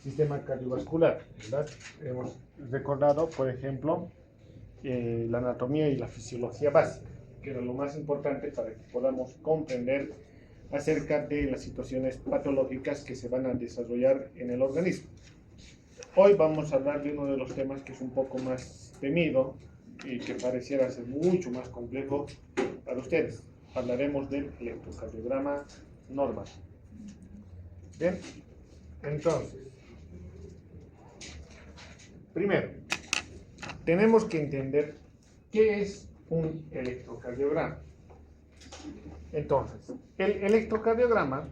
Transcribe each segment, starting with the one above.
sistema cardiovascular, ¿verdad? Hemos recordado, por ejemplo, la anatomía y la fisiología básica, que era lo más importante para que podamos comprender acerca de las situaciones patológicas que se van a desarrollar en el organismo. Hoy vamos a hablar de uno de los temas que es un poco más temido y que pareciera ser mucho más complejo para ustedes. Hablaremos del electrocardiograma normal. Bien, entonces, primero, tenemos que entender qué es un electrocardiograma. Entonces, el electrocardiograma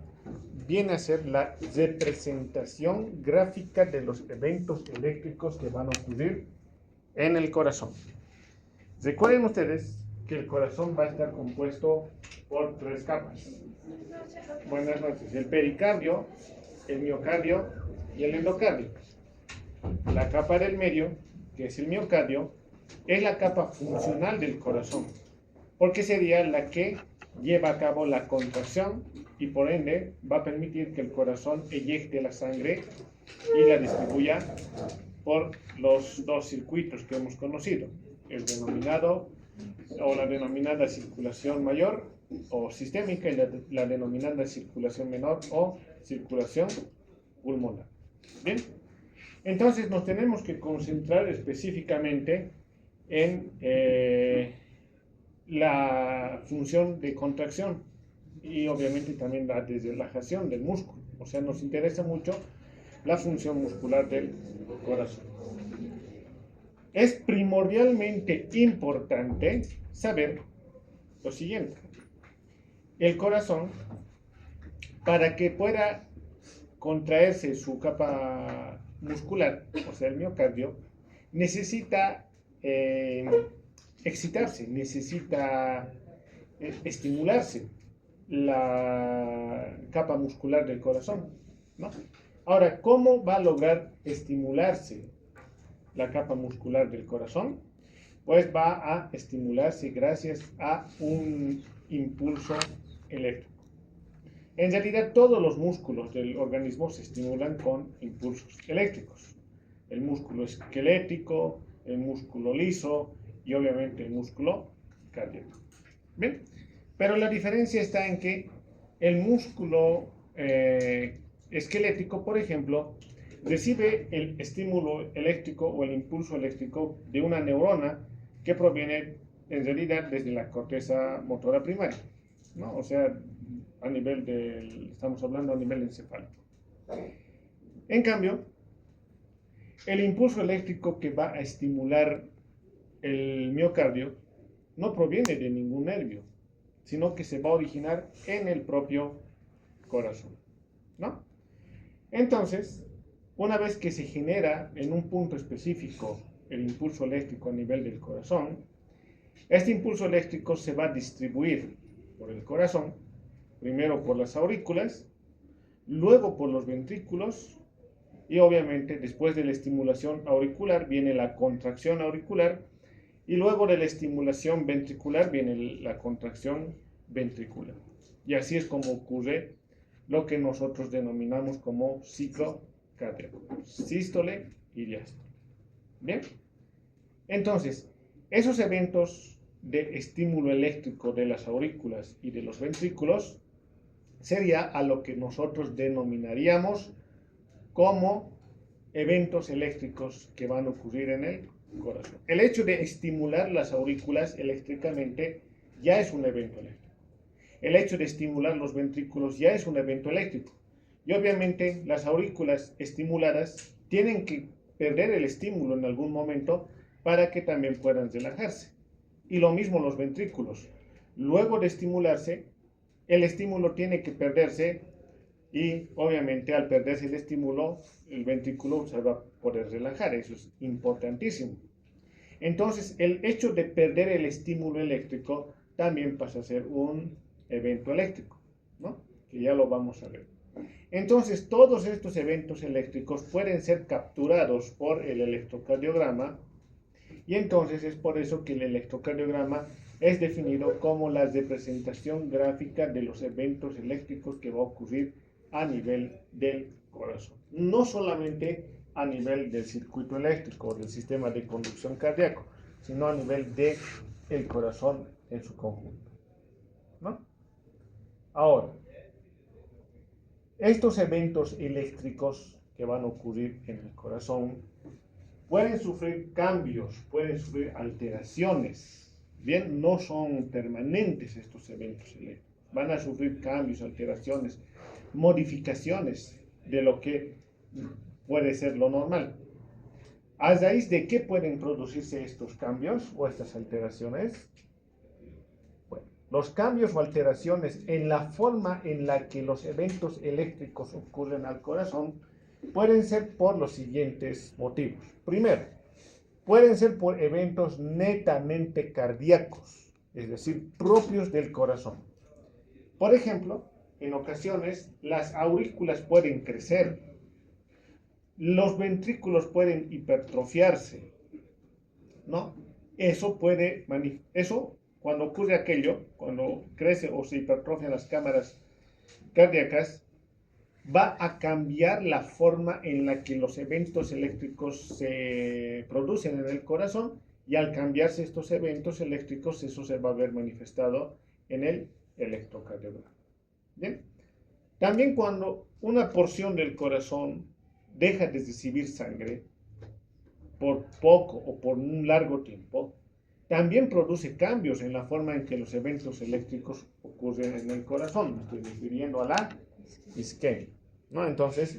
viene a ser la representación gráfica de los eventos eléctricos que van a ocurrir en el corazón. Recuerden ustedes que el corazón va a estar compuesto por tres capas. Buenas noches. El pericardio, el miocardio y el endocardio. La capa del medio, que es el miocardio, es la capa funcional del corazón, porque sería la que lleva a cabo la contracción y por ende va a permitir que el corazón eyecte la sangre y la distribuya por los dos circuitos que hemos conocido, el denominado o la denominada circulación mayor o sistémica y la denominada circulación menor o circulación pulmonar. Bien, entonces nos tenemos que concentrar específicamente en la función de contracción y obviamente también la de relajación del músculo. O sea, nos interesa mucho la función muscular del corazón. Es primordialmente importante saber lo siguiente. El corazón, para que pueda contraerse su capa muscular, o sea, el miocardio, necesita excitarse, necesita estimularse la capa muscular del corazón, ¿no? Ahora, ¿cómo va a lograr estimularse la capa muscular del corazón? Pues va a estimularse gracias a un impulso eléctrico. En realidad, todos los músculos del organismo se estimulan con impulsos eléctricos. El músculo esquelético, el músculo liso y obviamente el músculo cardíaco. ¿Bien? Pero la diferencia está en que el músculo esquelético, por ejemplo, recibe el estímulo eléctrico o el impulso eléctrico de una neurona que proviene en realidad desde la corteza motora primaria, ¿no? O sea, a nivel estamos hablando a nivel encefálico. En cambio, el impulso eléctrico que va a estimular el miocardio no proviene de ningún nervio, sino que se va a originar en el propio corazón, ¿no? Entonces, una vez que se genera en un punto específico el impulso eléctrico a nivel del corazón, este impulso eléctrico se va a distribuir por el corazón, primero por las aurículas, luego por los ventrículos y obviamente después de la estimulación auricular viene la contracción auricular y luego de la estimulación ventricular viene la contracción ventricular. Y así es como ocurre lo que nosotros denominamos como ciclo cardíaco, sístole y diástole. Bien, entonces, esos eventos de estímulo eléctrico de las aurículas y de los ventrículos sería a lo que nosotros denominaríamos como eventos eléctricos que van a ocurrir en el corazón. El hecho de estimular las aurículas eléctricamente ya es un evento eléctrico. El hecho de estimular los ventrículos ya es un evento eléctrico. Y obviamente las aurículas estimuladas tienen que perder el estímulo en algún momento para que también puedan relajarse. Y lo mismo los ventrículos. Luego de estimularse, el estímulo tiene que perderse y obviamente al perderse el estímulo, el ventrículo se va a poder relajar. Eso es importantísimo. Entonces, el hecho de perder el estímulo eléctrico también pasa a ser un evento eléctrico, ¿no? Que ya lo vamos a ver. Entonces, todos estos eventos eléctricos pueden ser capturados por el electrocardiograma y entonces es por eso que el electrocardiograma es definido como la representación gráfica de los eventos eléctricos que va a ocurrir a nivel del corazón. no solamente a nivel del circuito eléctrico o del sistema de conducción cardíaco, sino a nivel del corazón en su conjunto, ¿no? Ahora, estos eventos eléctricos que van a ocurrir en el corazón pueden sufrir cambios, pueden sufrir alteraciones. Bien, no son permanentes estos eventos eléctricos. Van a sufrir cambios, alteraciones, modificaciones de lo que puede ser lo normal. ¿A raíz de qué pueden producirse estos cambios o estas alteraciones? Bueno, los cambios o alteraciones en la forma en la que los eventos eléctricos ocurren al corazón pueden ser por los siguientes motivos. Primero, pueden ser por eventos netamente cardíacos, es decir, propios del corazón. Por ejemplo, en ocasiones las aurículas pueden crecer, los ventrículos pueden hipertrofiarse, ¿no? Eso cuando ocurre aquello, cuando crece o se hipertrofian las cámaras cardíacas, va a cambiar la forma en la que los eventos eléctricos se producen en el corazón, y al cambiarse estos eventos eléctricos, eso se va a ver manifestado en el electrocardiograma. ¿Bien? También cuando una porción del corazón deja de recibir sangre por poco o por un largo tiempo, también produce cambios en la forma en que los eventos eléctricos ocurren en el corazón. Me estoy refiriendo a la isquemia, ¿no? Entonces,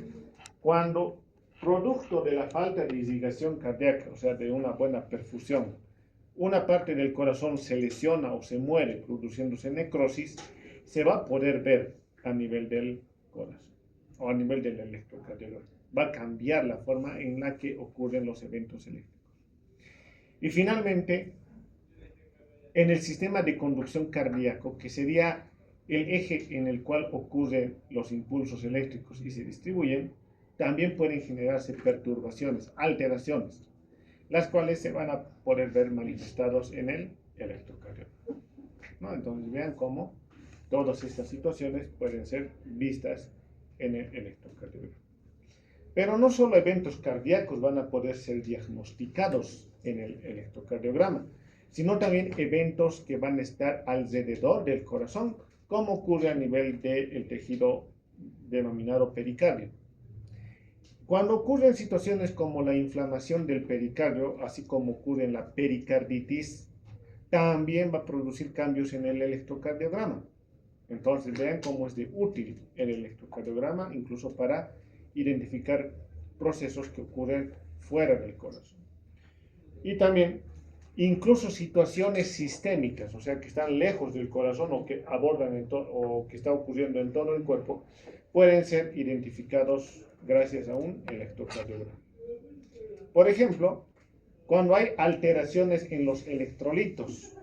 cuando producto de la falta de irrigación cardíaca, o sea, de una buena perfusión, una parte del corazón se lesiona o se muere produciéndose necrosis, se va a poder ver a nivel del corazón o a nivel del electrocardiograma. Va a cambiar la forma en la que ocurren los eventos eléctricos. Y finalmente, en el sistema de conducción cardíaco, que sería el eje en el cual ocurren los impulsos eléctricos y se distribuyen, también pueden generarse perturbaciones, alteraciones, las cuales se van a poder ver manifestados en el electrocardiograma, ¿no? Entonces vean cómo todas estas situaciones pueden ser vistas en el electrocardiograma. Pero no solo eventos cardíacos van a poder ser diagnosticados en el electrocardiograma, sino también eventos que van a estar alrededor del corazón, como ocurre a nivel del tejido denominado pericardio. Cuando ocurren situaciones como la inflamación del pericardio, así como ocurre en la pericarditis, también va a producir cambios en el electrocardiograma. Entonces vean cómo es de útil el electrocardiograma, incluso para identificar procesos que ocurren fuera del corazón. Y también, incluso situaciones sistémicas, o sea, que están lejos del corazón o que abordan o que está ocurriendo en todo el cuerpo, pueden ser identificados gracias a un electrocardiograma. Por ejemplo, cuando hay alteraciones en los electrolitos,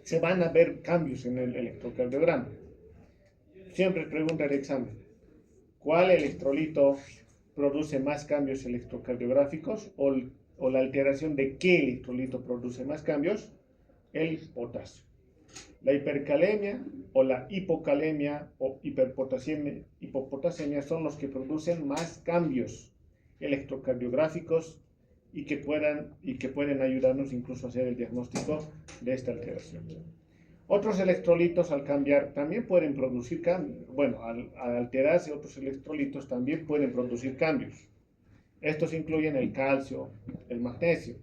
se van a ver cambios en el electrocardiograma. Siempre pregunta el examen: ¿cuál electrolito produce más cambios electrocardiográficos? O la alteración de qué electrolito produce más cambios? El potasio. La hipercalemia o la hipocalemia o hipopotasemia son los que producen más cambios electrocardiográficos y que pueden ayudarnos incluso a hacer el diagnóstico de esta alteración. Otros electrolitos, al cambiar, también pueden producir cambios. Bueno, al alterarse otros electrolitos también pueden producir cambios. Estos incluyen el calcio, el magnesio,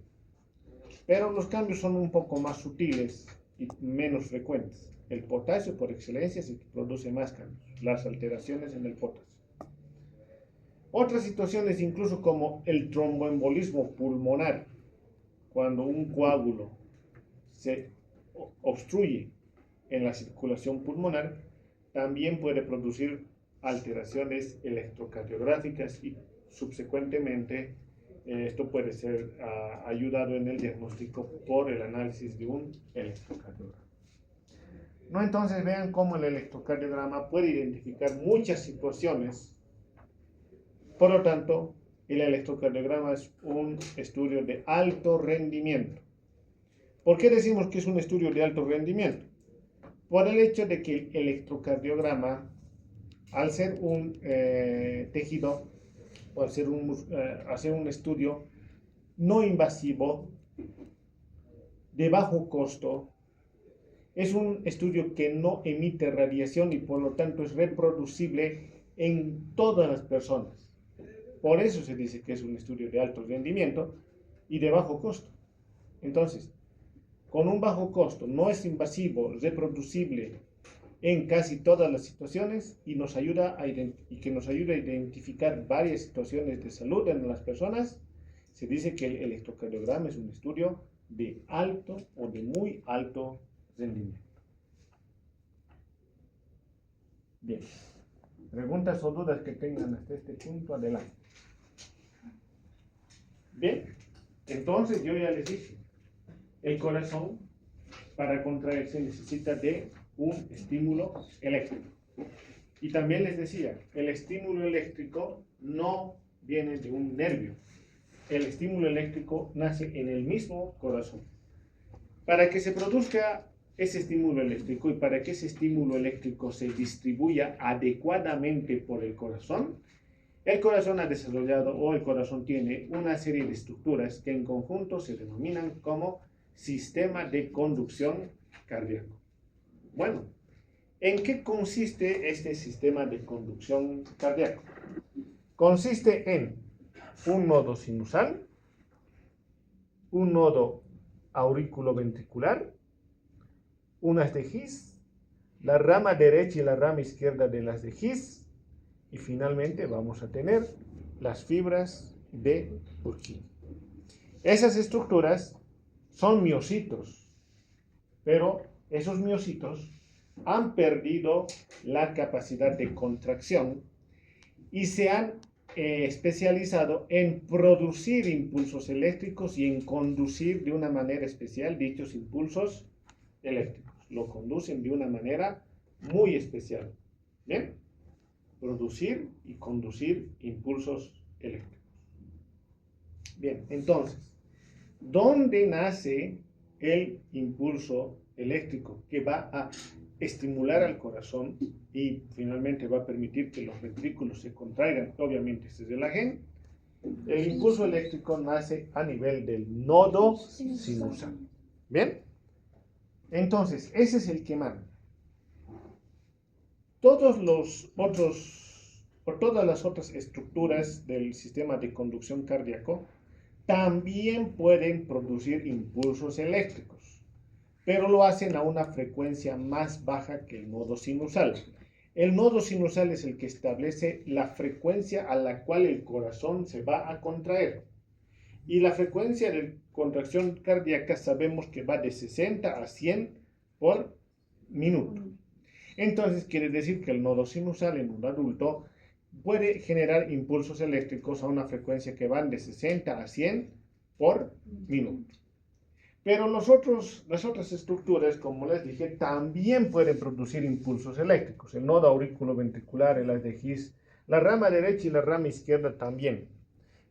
pero los cambios son un poco más sutiles y menos frecuentes. El potasio, por excelencia, es el que produce más cambios, las alteraciones en el potasio. Otras situaciones, incluso como el tromboembolismo pulmonar, cuando un coágulo se obstruye en la circulación pulmonar, también puede producir alteraciones electrocardiográficas y subsecuentemente esto puede ser ayudado en el diagnóstico por el análisis de un electrocardiograma. ¿No? Entonces vean cómo el electrocardiograma puede identificar muchas situaciones. Por lo tanto, el electrocardiograma es un estudio de alto rendimiento. ¿Por qué decimos que es un estudio de alto rendimiento? Por el hecho de que el electrocardiograma, al ser un tejido o hacer un estudio no invasivo, de bajo costo. Es un estudio que no emite radiación y por lo tanto es reproducible en todas las personas. Por eso se dice que es un estudio de alto rendimiento y de bajo costo. Entonces, con un bajo costo, no es invasivo, reproducible en casi todas las situaciones y que nos ayuda a identificar varias situaciones de salud en las personas, se dice que el electrocardiograma es un estudio de alto o de muy alto rendimiento. Bien. Preguntas o dudas que tengan hasta este punto, adelante. Bien, entonces yo ya les dije, el corazón para contraerse necesita de un estímulo eléctrico. Y también les decía, el estímulo eléctrico no viene de un nervio. El estímulo eléctrico nace en el mismo corazón. Para que se produzca ese estímulo eléctrico y para que ese estímulo eléctrico se distribuya adecuadamente por el corazón ha desarrollado o el corazón tiene una serie de estructuras que en conjunto se denominan como sistema de conducción cardíaco. Bueno, ¿en qué consiste este sistema de conducción cardíaco? Consiste en un nodo sinusal, un nodo auriculoventricular, un haz de His, la rama derecha y la rama izquierda de las de His, y finalmente vamos a tener las fibras de Purkinje. Esas estructuras son miocitos, pero esos miocitos han perdido la capacidad de contracción y se han especializado en producir impulsos eléctricos y en conducir de una manera especial dichos impulsos eléctricos. Lo conducen de una manera muy especial. ¿Bien? Producir y conducir impulsos eléctricos. Bien, entonces, ¿dónde nace el impulso eléctrico que va a estimular al corazón y finalmente va a permitir que los ventrículos se contraigan, obviamente se relajen? El impulso eléctrico nace a nivel del nodo sinusal. ¿Bien? Entonces, ese es el que manda. Todas las otras estructuras del sistema de conducción cardíaco también pueden producir impulsos eléctricos, pero lo hacen a una frecuencia más baja que el nodo sinusal. El nodo sinusal es el que establece la frecuencia a la cual el corazón se va a contraer. Y la frecuencia de contracción cardíaca sabemos que va de 60 a 100 por minuto. Entonces quiere decir que el nodo sinusal en un adulto puede generar impulsos eléctricos a una frecuencia que van de 60 a 100 por minuto. Pero las otras estructuras, como les dije, también pueden producir impulsos eléctricos. El nodo auriculoventricular, el haz de His, la rama derecha y la rama izquierda también.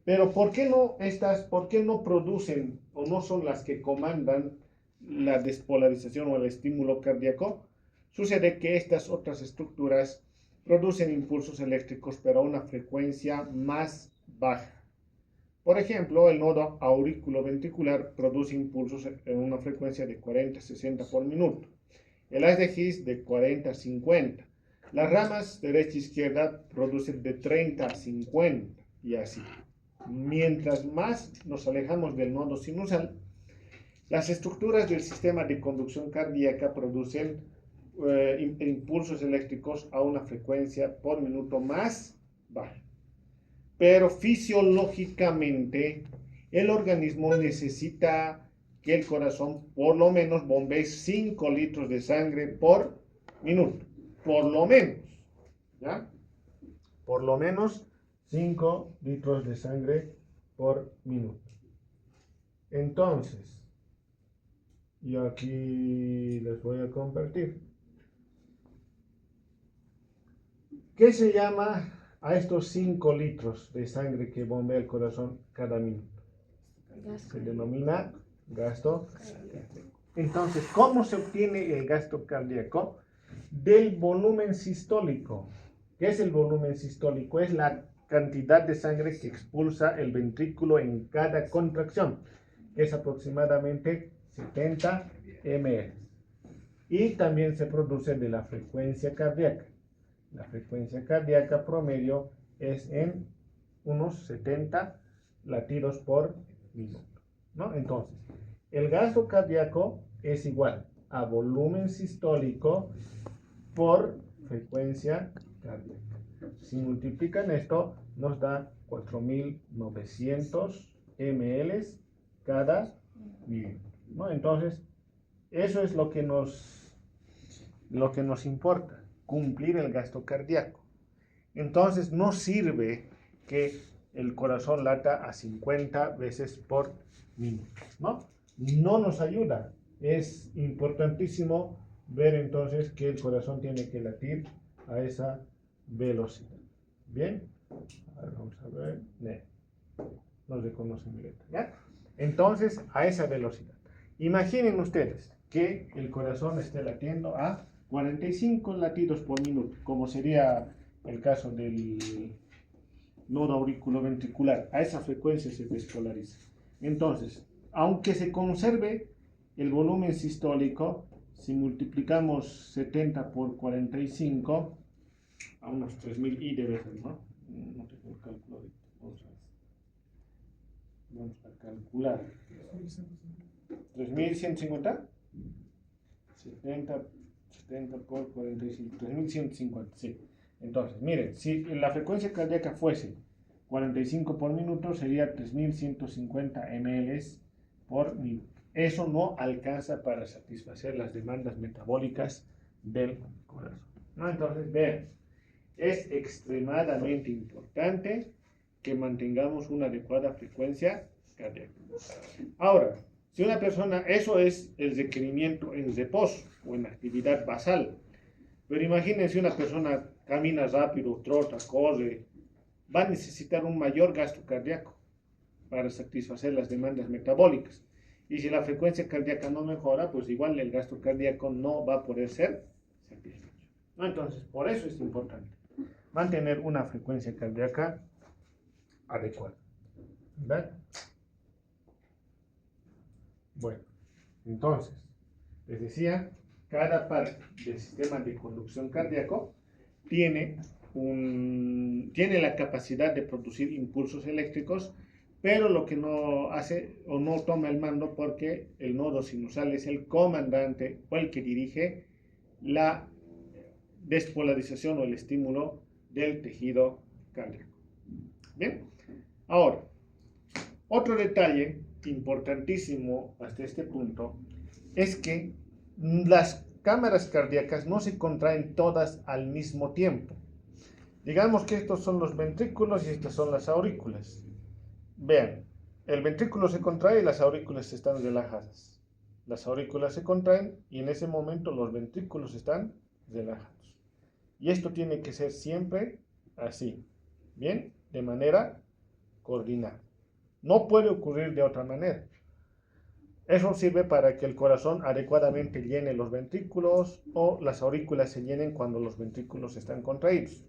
Pero ¿por qué no producen o no son las que comandan la despolarización o el estímulo cardíaco? Sucede que estas otras estructuras producen impulsos eléctricos pero a una frecuencia más baja. Por ejemplo, el nodo auriculoventricular produce impulsos en una frecuencia de 40 a 60 por minuto. El haz de His de 40 a 50. Las ramas derecha e izquierda producen de 30 a 50 y así. Mientras más nos alejamos del nodo sinusal, las estructuras del sistema de conducción cardíaca producen impulsos eléctricos a una frecuencia por minuto más baja. Pero fisiológicamente el organismo necesita que el corazón por lo menos bombee 5 litros de sangre por minuto. Por lo menos. ¿Ya? Por lo menos 5 litros de sangre por minuto. Entonces, yo aquí les voy a compartir. ¿Qué se llama a estos 5 litros de sangre que bombea el corazón cada minuto? Se denomina gasto cardíaco. Entonces, ¿cómo se obtiene el gasto cardíaco? Del volumen sistólico. ¿Qué es el volumen sistólico? Es la cantidad de sangre que expulsa el ventrículo en cada contracción, que es aproximadamente 70 ml. Y también se produce de la frecuencia cardíaca. La frecuencia cardíaca promedio es en unos 70 latidos por minuto, ¿no? Entonces, el gasto cardíaco es igual a volumen sistólico por frecuencia cardíaca. Si multiplican esto, nos da 4.900 ml cada minuto, ¿no? Entonces, eso es lo que nos importa, cumplir el gasto cardíaco. Entonces, no sirve que el corazón lata a 50 veces por minuto, ¿no? No nos ayuda. Es importantísimo ver entonces que el corazón tiene que latir a esa velocidad. ¿Bien? Ahora vamos a ver. No reconoce mi letra, ¿ya? Entonces, a esa velocidad. Imaginen ustedes que el corazón esté latiendo a 45 latidos por minuto, como sería el caso del nodo auriculoventricular. A esa frecuencia se despolariza. Entonces, aunque se conserve el volumen sistólico, si multiplicamos 70 por 45, a unos 3000 I debe ser, ¿no? No tengo el cálculo ahorita. Vamos a calcular. 3150. 70 por 45. 3150, sí. Entonces, miren, si la frecuencia cardíaca fuese 45 por minuto, sería 3150 ml por minuto. Eso no alcanza para satisfacer las demandas metabólicas del corazón, ¿no? Entonces, vean, es extremadamente importante que mantengamos una adecuada frecuencia cardíaca. Ahora, si una persona, eso es el requerimiento en reposo o en actividad basal, pero imagínense una persona camina rápido, trota, corre, va a necesitar un mayor gasto cardíaco para satisfacer las demandas metabólicas. Y si la frecuencia cardíaca no mejora, pues igual el gasto cardíaco no va a poder ser satisfecho, ¿no? Entonces, por eso es importante mantener una frecuencia cardíaca adecuada, ¿verdad? Bueno, entonces, les decía, cada parte del sistema de conducción cardíaco tiene la capacidad de producir impulsos eléctricos, pero lo que no hace o no toma el mando, porque el nodo sinusal es el comandante o el que dirige la despolarización o el estímulo del tejido cardíaco. Bien, ahora, otro detalle importantísimo hasta este punto es que las cámaras cardíacas no se contraen todas al mismo tiempo. Digamos que estos son los ventrículos y estas son las aurículas. Vean, el ventrículo se contrae y las aurículas están relajadas. Las aurículas se contraen y en ese momento los ventrículos están relajados. Y esto tiene que ser siempre así, ¿bien? De manera coordinada. No puede ocurrir de otra manera. Eso sirve para que el corazón adecuadamente llene los ventrículos o las aurículas se llenen cuando los ventrículos están contraídos.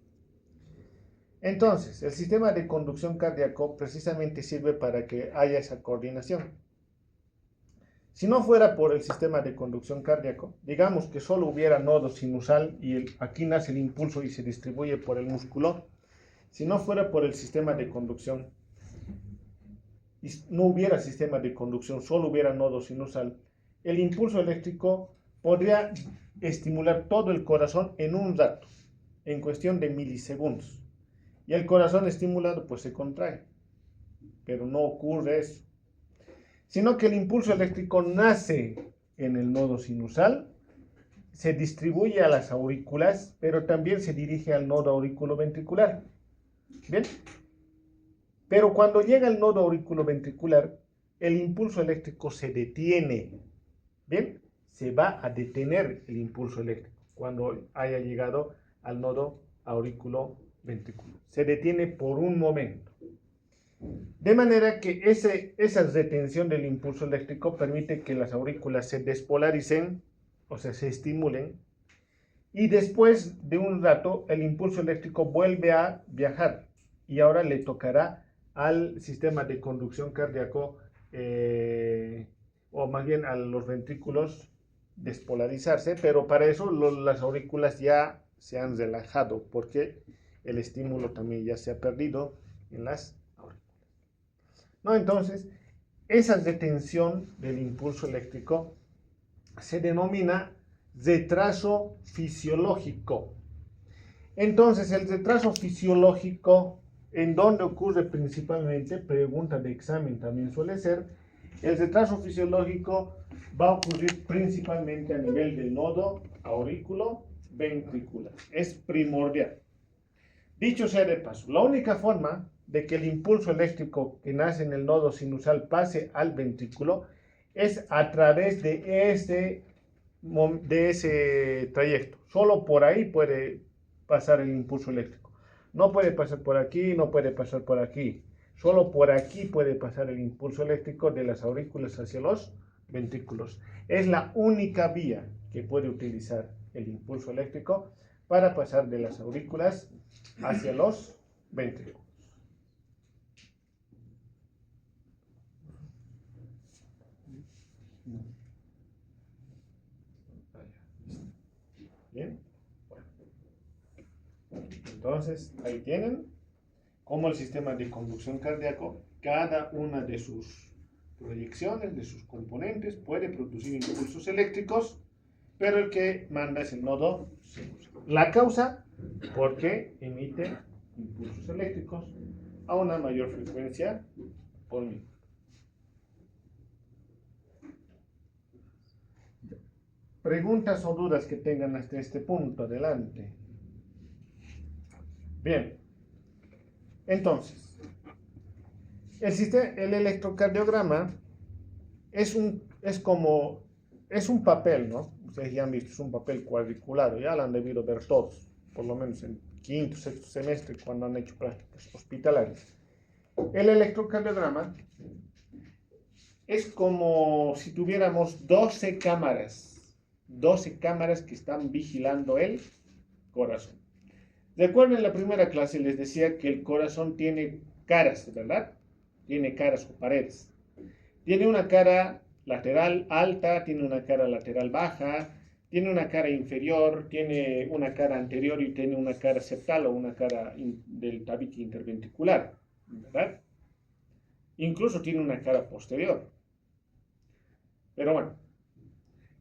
Entonces, el sistema de conducción cardíaco precisamente sirve para que haya esa coordinación. Si no fuera por el sistema de conducción cardíaco, digamos que solo hubiera nodo sinusal y aquí nace el impulso y se distribuye por el músculo. Si no fuera por el sistema de conducción, y no hubiera sistema de conducción, solo hubiera nodo sinusal, el impulso eléctrico podría estimular todo el corazón en un rato, en cuestión de milisegundos. Y el corazón estimulado pues se contrae, pero no ocurre eso, sino que el impulso eléctrico nace en el nodo sinusal, se distribuye a las aurículas, pero también se dirige al nodo auriculoventricular. ¿Bien? Pero cuando llega al nodo auriculoventricular, el impulso eléctrico se detiene. ¿Bien? Se va a detener el impulso eléctrico cuando haya llegado al nodo auriculoventricular. Se detiene por un momento. De manera que esa retención del impulso eléctrico permite que las aurículas se despolaricen, o sea, se estimulen, y después de un rato el impulso eléctrico vuelve a viajar y ahora le tocará al sistema de conducción cardíaco, o más bien a los ventrículos, despolarizarse, pero para eso las aurículas ya se han relajado porque el estímulo también ya se ha perdido en las aurículas. ¿No? Entonces, esa detención del impulso eléctrico se denomina retraso fisiológico. Entonces, el retraso fisiológico, ¿en dónde ocurre principalmente? Pregunta de examen también suele ser. El retraso fisiológico va a ocurrir principalmente a nivel del nodo aurículo-ventricular. Es primordial. Dicho sea de paso, la única forma de que el impulso eléctrico que nace en el nodo sinusal pase al ventrículo es a través de ese trayecto. Solo por ahí puede pasar el impulso eléctrico. No puede pasar por aquí, no puede pasar por aquí. Solo por aquí puede pasar el impulso eléctrico de las aurículas hacia los ventrículos. Es la única vía que puede utilizar el impulso eléctrico para pasar de las aurículas hacia los ventrículos. Bien. Entonces, ahí tienen cómo el sistema de conducción cardíaco, cada una de sus proyecciones, de sus componentes, puede producir impulsos eléctricos, pero el que manda es el nodo sinusal. La causa, porque emite impulsos eléctricos a una mayor frecuencia por minuto. Preguntas o dudas que tengan hasta este punto, adelante. Bien, entonces, el electrocardiograma es un papel, ¿no? Ustedes ya han visto, es un papel cuadriculado, ya lo han debido ver todos, por lo menos en quinto, sexto semestre, cuando han hecho prácticas hospitalarias. El electrocardiograma es como si tuviéramos 12 cámaras que están vigilando el corazón. Recuerden, la primera clase les decía que el corazón tiene caras, ¿verdad? Tiene caras o paredes. Tiene una cara lateral alta, tiene una cara lateral baja, tiene una cara inferior, tiene una cara anterior y tiene una cara septal o una cara del tabique interventricular, ¿verdad? Incluso tiene una cara posterior. Pero bueno,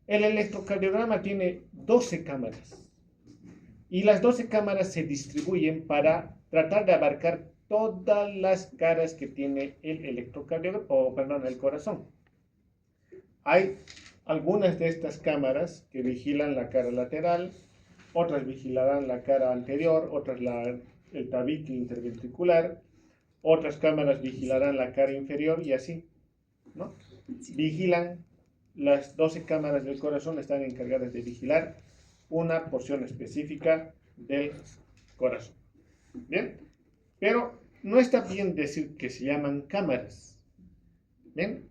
el electrocardiograma tiene 12 cámaras. Y las 12 cámaras se distribuyen para tratar de abarcar todas las caras que tiene el el corazón. Hay algunas de estas cámaras que vigilan la cara lateral, otras vigilarán la cara anterior, otras el tabique interventricular, otras cámaras vigilarán la cara inferior y así, ¿no? Vigilan, las 12 cámaras del corazón están encargadas de vigilar una porción específica del corazón. ¿Bien? Pero no está bien decir que se llaman cámaras. ¿Bien?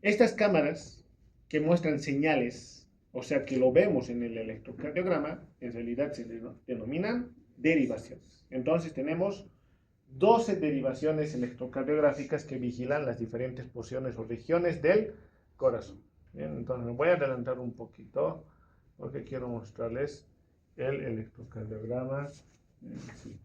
Estas cámaras que muestran señales, o sea que lo vemos en el electrocardiograma, en realidad se denominan derivaciones. Entonces tenemos 12 derivaciones electrocardiográficas que vigilan las diferentes porciones o regiones del corazón. Bien, entonces me voy a adelantar un poquito porque quiero mostrarles el electrocardiograma. Sí.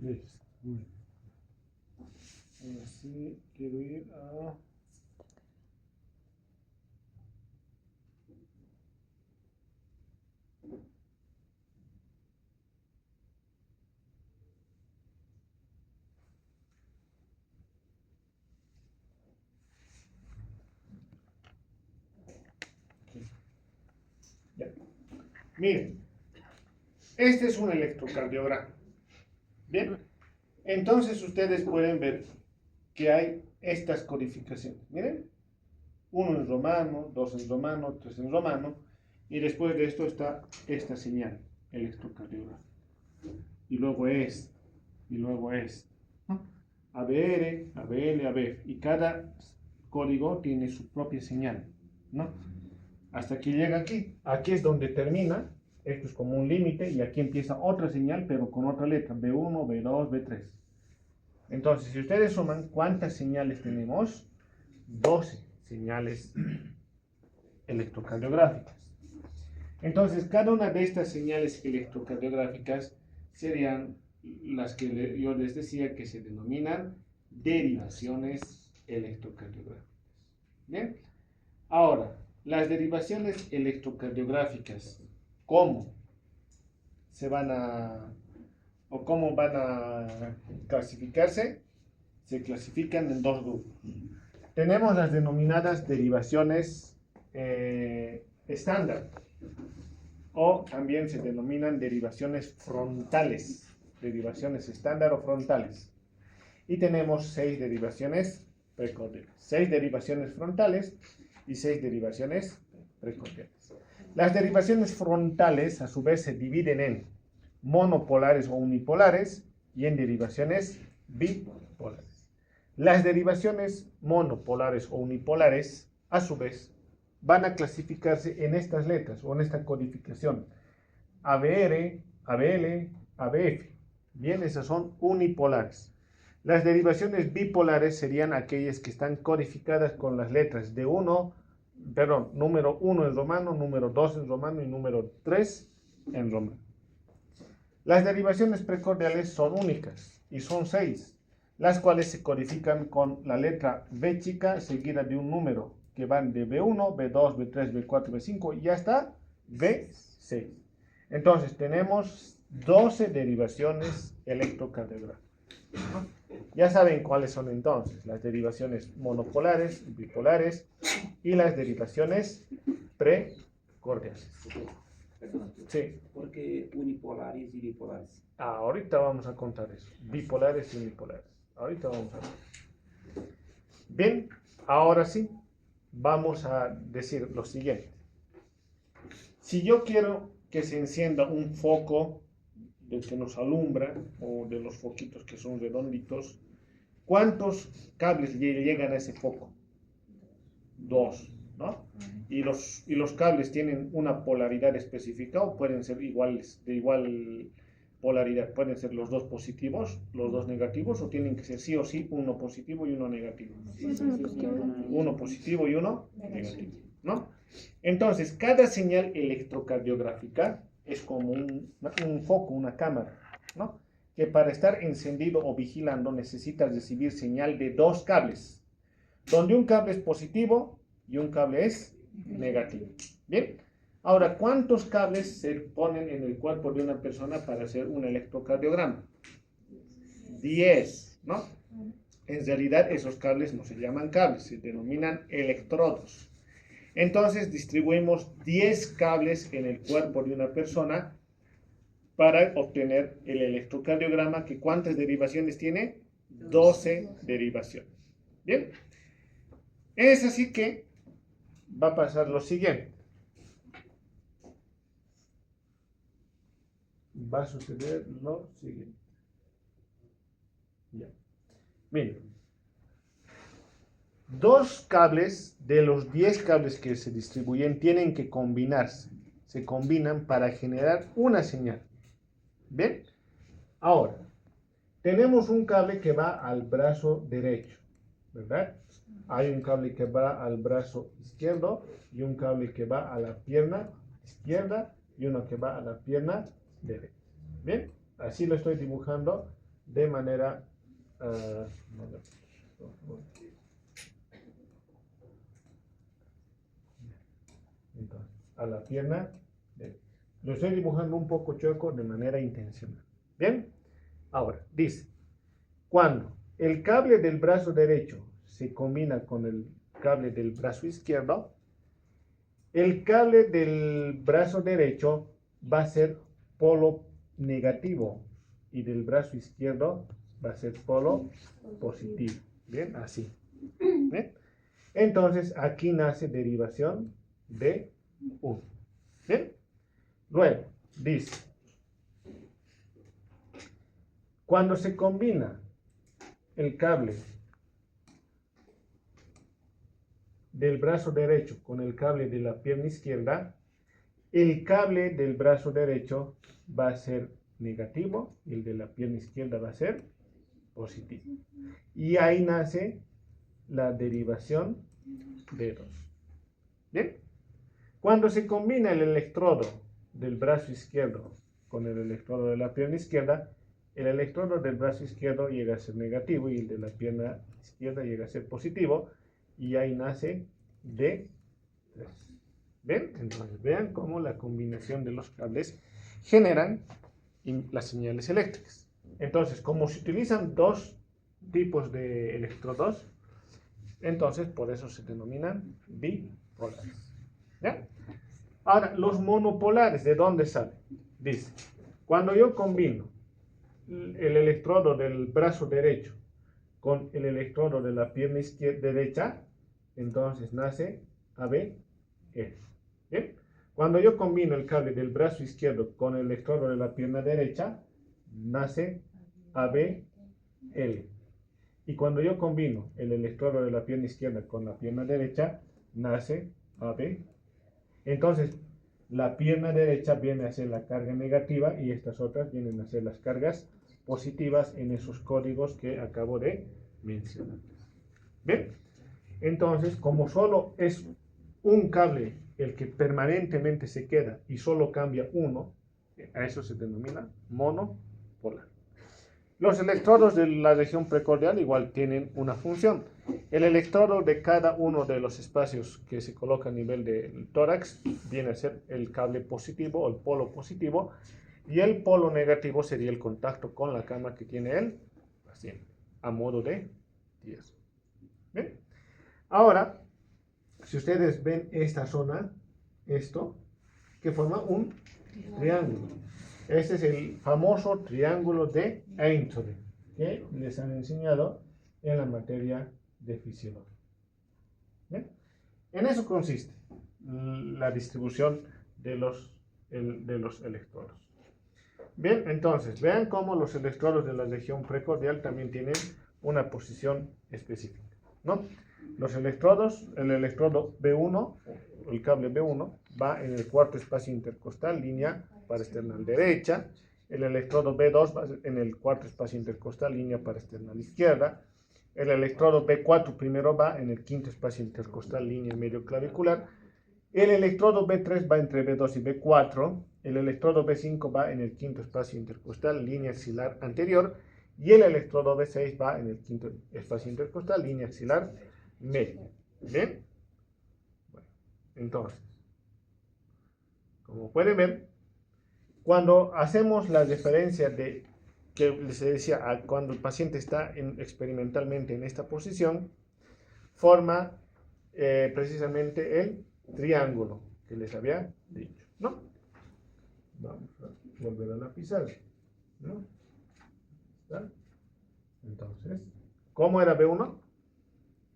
Listo. Ahora sí, quiero ir a... Miren, este es un electrocardiograma. Bien, entonces ustedes pueden ver que hay estas codificaciones. Miren, 1 en romano, 2 en romano, 3 en romano, y después de esto está esta señal, electrocardiograma. Y luego es, y luego es, ¿no? ABR, ABL, ABF, y cada código tiene su propia señal, ¿no? Hasta que llega aquí. Aquí es donde termina, esto es como un límite, y aquí empieza otra señal, pero con otra letra, B1, B2, B3. Entonces, si ustedes suman, ¿cuántas señales tenemos? 12 señales electrocardiográficas. Entonces, cada una de estas señales electrocardiográficas serían las que yo les decía que se denominan derivaciones electrocardiográficas. ¿Bien? Ahora, las derivaciones electrocardiográficas, ¿cómo se van a, o cómo van a clasificarse? Se clasifican en dos grupos. Tenemos las denominadas derivaciones estándar, o también se denominan derivaciones frontales, derivaciones estándar o frontales. Y tenemos 6 derivaciones precordiales, 6 derivaciones frontales y 6 derivaciones precordiales. Las derivaciones frontales a su vez se dividen en monopolares o unipolares y en derivaciones bipolares. Las derivaciones monopolares o unipolares a su vez van a clasificarse en estas letras o en esta codificación: ABR, ABL, ABF. Bien, esas son unipolares. Las derivaciones bipolares serían aquellas que están codificadas con las letras de número 1 en romano, número 2 en romano y número 3 en romano. Las derivaciones precordiales son únicas y son 6, las cuales se codifican con la letra B chica seguida de un número que van de B1, B2, B3, B4, B5 y hasta B6. Entonces tenemos 12 derivaciones electrocardiográficas. Ya saben cuáles son entonces las derivaciones monopolares, bipolares y las derivaciones precordiales. Sí. ¿Por qué unipolares y bipolares? Ahorita vamos a contar eso. Bipolares y unipolares. Ahorita vamos a ver. Bien, ahora sí, vamos a decir lo siguiente. Si yo quiero que se encienda un foco del que nos alumbra, o de los foquitos que son redonditos, ¿cuántos cables llegan a ese foco? 2, ¿no? Y los cables tienen una polaridad específica o pueden ser iguales, de igual polaridad. Pueden ser los dos positivos, los dos negativos, o tienen que ser sí o sí uno positivo y uno negativo. Uno positivo y uno negativo, ¿no? Entonces, cada señal electrocardiográfica es como un foco, una cámara, ¿no? Que para estar encendido o vigilando necesitas recibir señal de 2 cables, donde un cable es positivo y un cable es negativo. Bien, ahora, ¿cuántos cables se ponen en el cuerpo de una persona para hacer un electrocardiograma? 10, ¿no? En realidad esos cables no se llaman cables, se denominan electrodos. Entonces distribuimos 10 cables en el cuerpo de una persona para obtener el electrocardiograma, que ¿cuántas derivaciones tiene? 12 derivaciones. Bien, es así que va a pasar lo siguiente. Va a suceder lo siguiente. Ya. Miren. 2 cables de los 10 cables que se distribuyen tienen que combinarse. Se combinan para generar una señal. ¿Bien? Ahora, tenemos un cable que va al brazo derecho, ¿verdad? Hay un cable que va al brazo izquierdo y un cable que va a la pierna izquierda y uno que va a la pierna derecha. ¿Bien? Así lo estoy dibujando de manera... Entonces, a la pierna derecha. Lo estoy dibujando un poco chueco de manera intencional. ¿Bien? Ahora, dice, cuando el cable del brazo derecho se combina con el cable del brazo izquierdo, el cable del brazo derecho va a ser polo negativo y del brazo izquierdo va a ser polo positivo. Bien, así. ¿Bien? Entonces aquí nace derivación de 1. ¿Bien? Luego dice, cuando se combina el cable del brazo derecho con el cable de la pierna izquierda, el cable del brazo derecho va a ser negativo y el de la pierna izquierda va a ser positivo. Y ahí nace la derivación de 2. ¿Bien? Cuando se combina el electrodo del brazo izquierdo con el electrodo de la pierna izquierda, el electrodo del brazo izquierdo llega a ser negativo y el de la pierna izquierda llega a ser positivo, y ahí nace D3. ¿Ven? Entonces vean cómo la combinación de los cables generan las señales eléctricas. Entonces, como se utilizan dos tipos de electrodos, entonces por eso se denominan bipolares. ¿Ya? Ahora, los monopolares, ¿de dónde salen? Dice, cuando yo combino el electrodo del brazo derecho con el electrodo de la pierna derecha, entonces nace ABL. ¿Bien? Cuando yo combino el cable del brazo izquierdo con el electrodo de la pierna derecha, nace ABL. Y cuando yo combino el electrodo de la pierna izquierda con la pierna derecha, nace AB. Entonces, la pierna derecha viene a ser la carga negativa y estas otras vienen a ser las cargas positivas en esos códigos que acabo de mencionar. ¿Bien? Entonces, como solo es un cable el que permanentemente se queda y solo cambia uno, a eso se denomina monopolar. Los electrodos de la región precordial igual tienen una función. El electrodo de cada uno de los espacios que se coloca a nivel del tórax viene a ser el cable positivo o el polo positivo, y el polo negativo sería el contacto con la cama que tiene el paciente, a modo de 10. ¿Bien? Ahora, si ustedes ven esta zona, esto, que forma un triángulo. Este es el famoso triángulo de Einthoven, que les han enseñado en la materia de fisiología. ¿Bien? En eso consiste la distribución de los electrodos. Bien, entonces, vean cómo los electrodos de la región precordial también tienen una posición específica, ¿no? Los electrodos, el electrodo B1, el cable B1, va en el cuarto espacio intercostal, línea paraesternal derecha. El electrodo B2 va en el cuarto espacio intercostal, línea paraesternal izquierda. El electrodo B4 primero va en el quinto espacio intercostal, línea medio clavicular. El electrodo B3 va entre B2 y B4. El electrodo B5 va en el quinto espacio intercostal, línea axilar anterior. Y el electrodo B6 va en el quinto espacio intercostal, línea axilar media. ¿Bien? Bueno, entonces, como pueden ver, cuando hacemos la referencia de que les decía, cuando el paciente está experimentalmente en esta posición, forma precisamente el triángulo que les había dicho, ¿no? Vamos a volver a la pizarra, ¿no? ¿Está? Entonces, ¿cómo era B1?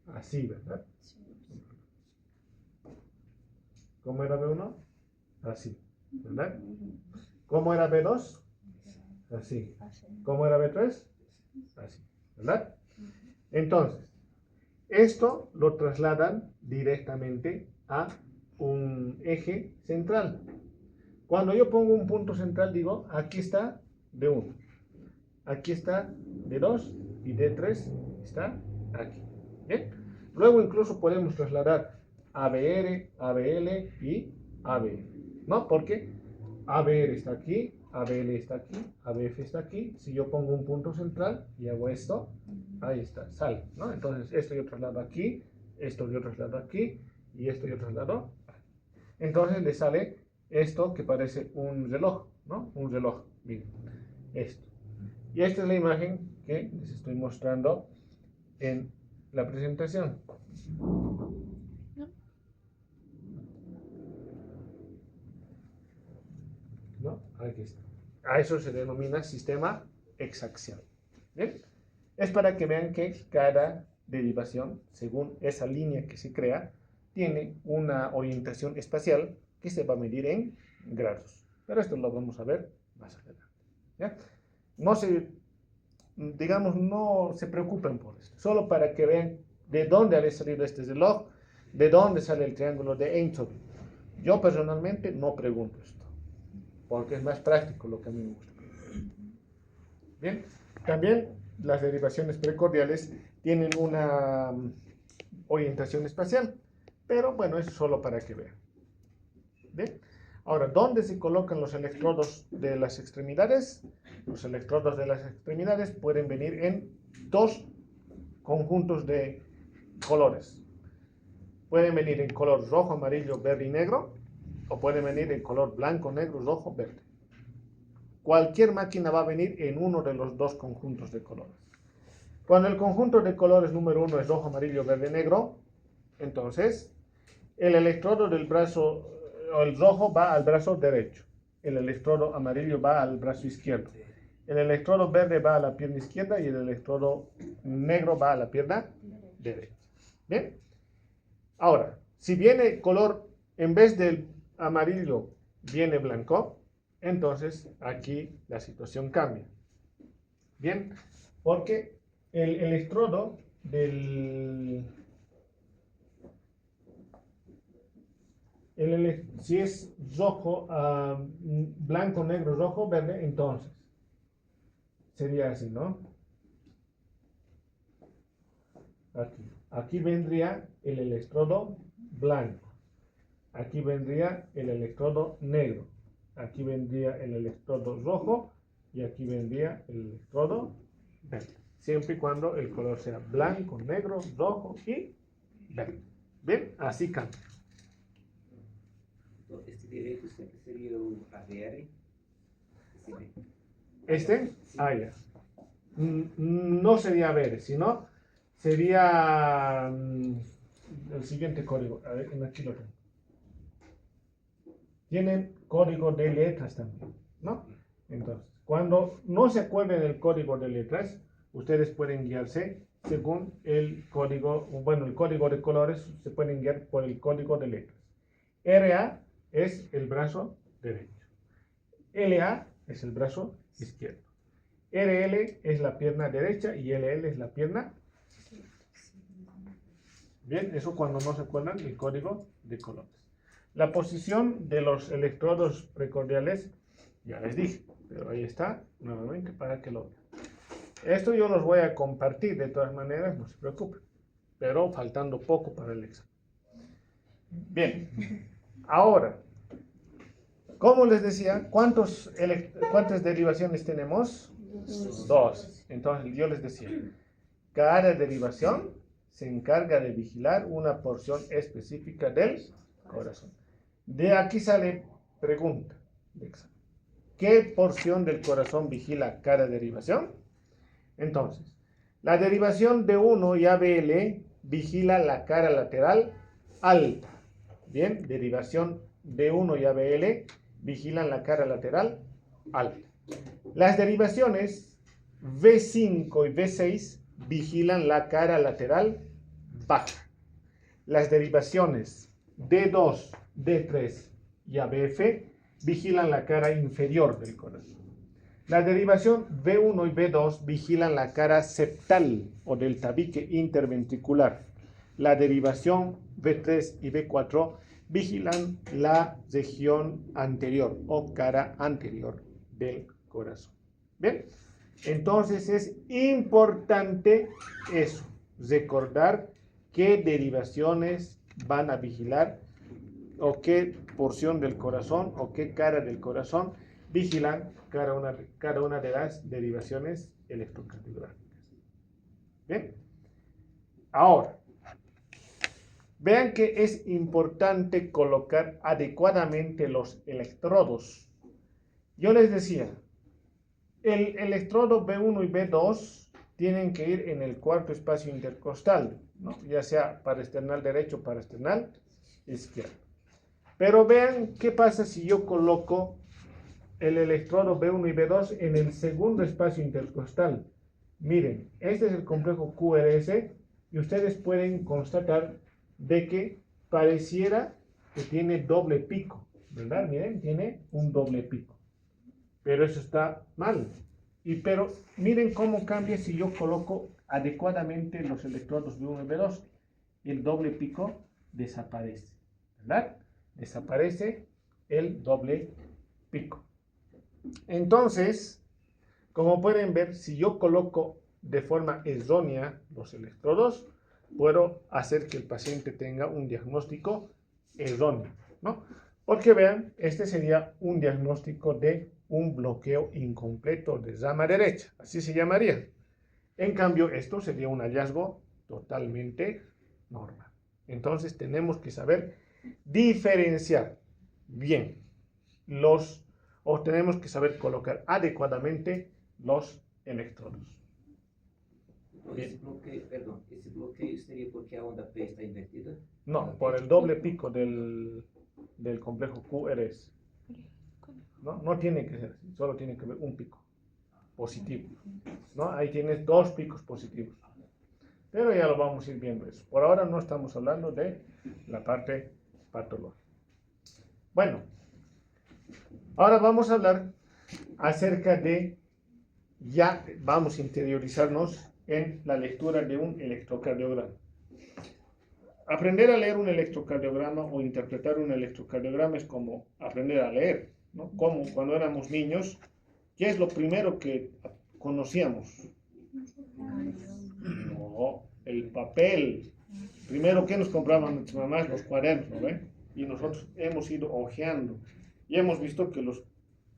Así, ¿verdad? ¿Cómo era B1? Así, ¿verdad? ¿Cómo era B2? Así. ¿Cómo era B3? Así, ¿verdad? Entonces, esto lo trasladan directamente a un eje central. Cuando yo pongo un punto central, digo, aquí está D1, aquí está D2 y D3 está aquí. ¿Bien? Luego incluso podemos trasladar ABR, ABL y ABL, ¿no? Porque ABR está aquí, ABL está aquí, ABF está aquí. Si yo pongo un punto central y hago esto, ahí está, sale, ¿no? Entonces esto yo traslado aquí, esto yo traslado aquí y esto yo traslado aquí. Entonces le sale esto que parece un reloj, ¿no? Un reloj, miren, esto. Y esta es la imagen que les estoy mostrando en la presentación. ¿no? Aquí está. A eso se denomina sistema hexaxial. ¿Bien? Es para que vean que cada derivación, según esa línea que se crea, tiene una orientación espacial que se va a medir en grados. Pero esto lo vamos a ver más adelante. ¿Ya? No se, digamos, no se preocupen por esto. Solo para que vean de dónde había salido este reloj, de dónde sale el triángulo de Einthoven. Yo personalmente no pregunto esto, porque es más práctico lo que a mí me gusta. Bien, también las derivaciones precordiales tienen una orientación espacial, pero bueno, eso es solo para que vean. Bien, ahora, ¿dónde se colocan los electrodos de las extremidades? Los electrodos de las extremidades pueden venir en dos conjuntos de colores. Pueden venir en color rojo, amarillo, verde y negro, o pueden venir en color blanco, negro, rojo, verde. Cualquier máquina va a venir en uno de los dos conjuntos de colores. Cuando el conjunto de colores número 1 es rojo, amarillo, verde, negro, entonces el electrodo del brazo, el rojo va al brazo derecho, el electrodo amarillo va al brazo izquierdo, el electrodo verde va a la pierna izquierda y el electrodo negro va a la pierna derecha. ¿Bien? Ahora, si viene color, en vez del amarillo, viene blanco, entonces aquí la situación cambia. Bien, porque el electrodo del... si es rojo, blanco, negro, rojo, verde, entonces sería así, ¿no? Aquí vendría el electrodo blanco. Aquí vendría el electrodo negro. Aquí vendría el electrodo rojo y aquí vendría el electrodo verde. Siempre y cuando el color sea blanco, negro, rojo y verde. Bien, así cambia. Este derecho sería el AVR. Este, ya. No sería AVR, sino sería el siguiente código. A ver, aquí lo tengo. Tienen código de letras también, ¿no? Entonces, cuando no se acuerden el código de letras, ustedes pueden guiarse según el código, bueno, el código de colores, se pueden guiar por el código de letras. RA es el brazo derecho. LA es el brazo izquierdo. RL es la pierna derecha y LL es la pierna. Bien, eso cuando no se acuerdan el código de colores. La posición de los electrodos precordiales, ya les dije, pero ahí está, nuevamente, para que lo vean. Esto yo los voy a compartir de todas maneras, no se preocupen, pero faltando poco para el examen. Bien, ahora, como les decía, ¿cuántas derivaciones tenemos? Dos. Entonces yo les decía, cada derivación se encarga de vigilar una porción específica del corazón. De aquí sale pregunta de examen. ¿Qué porción del corazón vigila cada derivación? Entonces, la derivación B1 y ABL vigila la cara lateral alta. Bien, derivación B1 y ABL vigilan la cara lateral alta. Las derivaciones V5 y V6 vigilan la cara lateral baja. Las derivaciones D2, D3 y ABF vigilan la cara inferior del corazón. La derivación B1 y B2 vigilan la cara septal o del tabique interventricular. La derivación B3 y B4 vigilan la región anterior o cara anterior del corazón. ¿Bien? Entonces es importante eso, recordar qué derivaciones van a vigilar o qué porción del corazón o qué cara del corazón vigilan cada una de las derivaciones electrocardiográficas. ¿Bien? Ahora, vean que es importante colocar adecuadamente los electrodos. Yo les decía, el electrodo B1 y B2 tienen que ir en el cuarto espacio intercostal, ¿no? Ya sea parasternal derecho o parasternal izquierdo. Pero vean qué pasa si yo coloco el electrodo B1 y B2 en el segundo espacio intercostal. Miren, este es el complejo QRS y ustedes pueden constatar de que pareciera que tiene doble pico, ¿verdad? Miren, tiene un doble pico. Pero eso está mal. Pero miren cómo cambia si yo coloco adecuadamente los electrodos B1 y B2. El doble pico desaparece, ¿verdad? Desaparece el doble pico. Entonces, como pueden ver, si yo coloco de forma errónea los electrodos, puedo hacer que el paciente tenga un diagnóstico erróneo, ¿no? Porque vean, este sería un diagnóstico de un bloqueo incompleto de rama derecha, así se llamaría. En cambio, esto sería un hallazgo totalmente normal. Entonces, tenemos que saber diferenciar bien o tenemos que saber colocar adecuadamente los electrodos. Esse bloqueio seria porque a onda P está invertida? No, por el doble pico del complejo QRS. No tiene que ser así, solo tiene que haber un pico positivo, ¿no? Ahí tienes dos picos positivos. Pero ya lo vamos a ir viendo eso. Por ahora no estamos hablando de la parte patológica. Bueno, ahora vamos a hablar acerca de, ya vamos a interiorizarnos en la lectura de un electrocardiograma. Aprender a leer un electrocardiograma o interpretar un electrocardiograma es como aprender a leer, ¿no? Como cuando éramos niños, ¿qué es lo primero que conocíamos? No, el papel. Primero, ¿qué nos compraban nuestras mamás? Los cuadernos, ¿no ven? Y nosotros hemos ido hojeando y hemos visto que los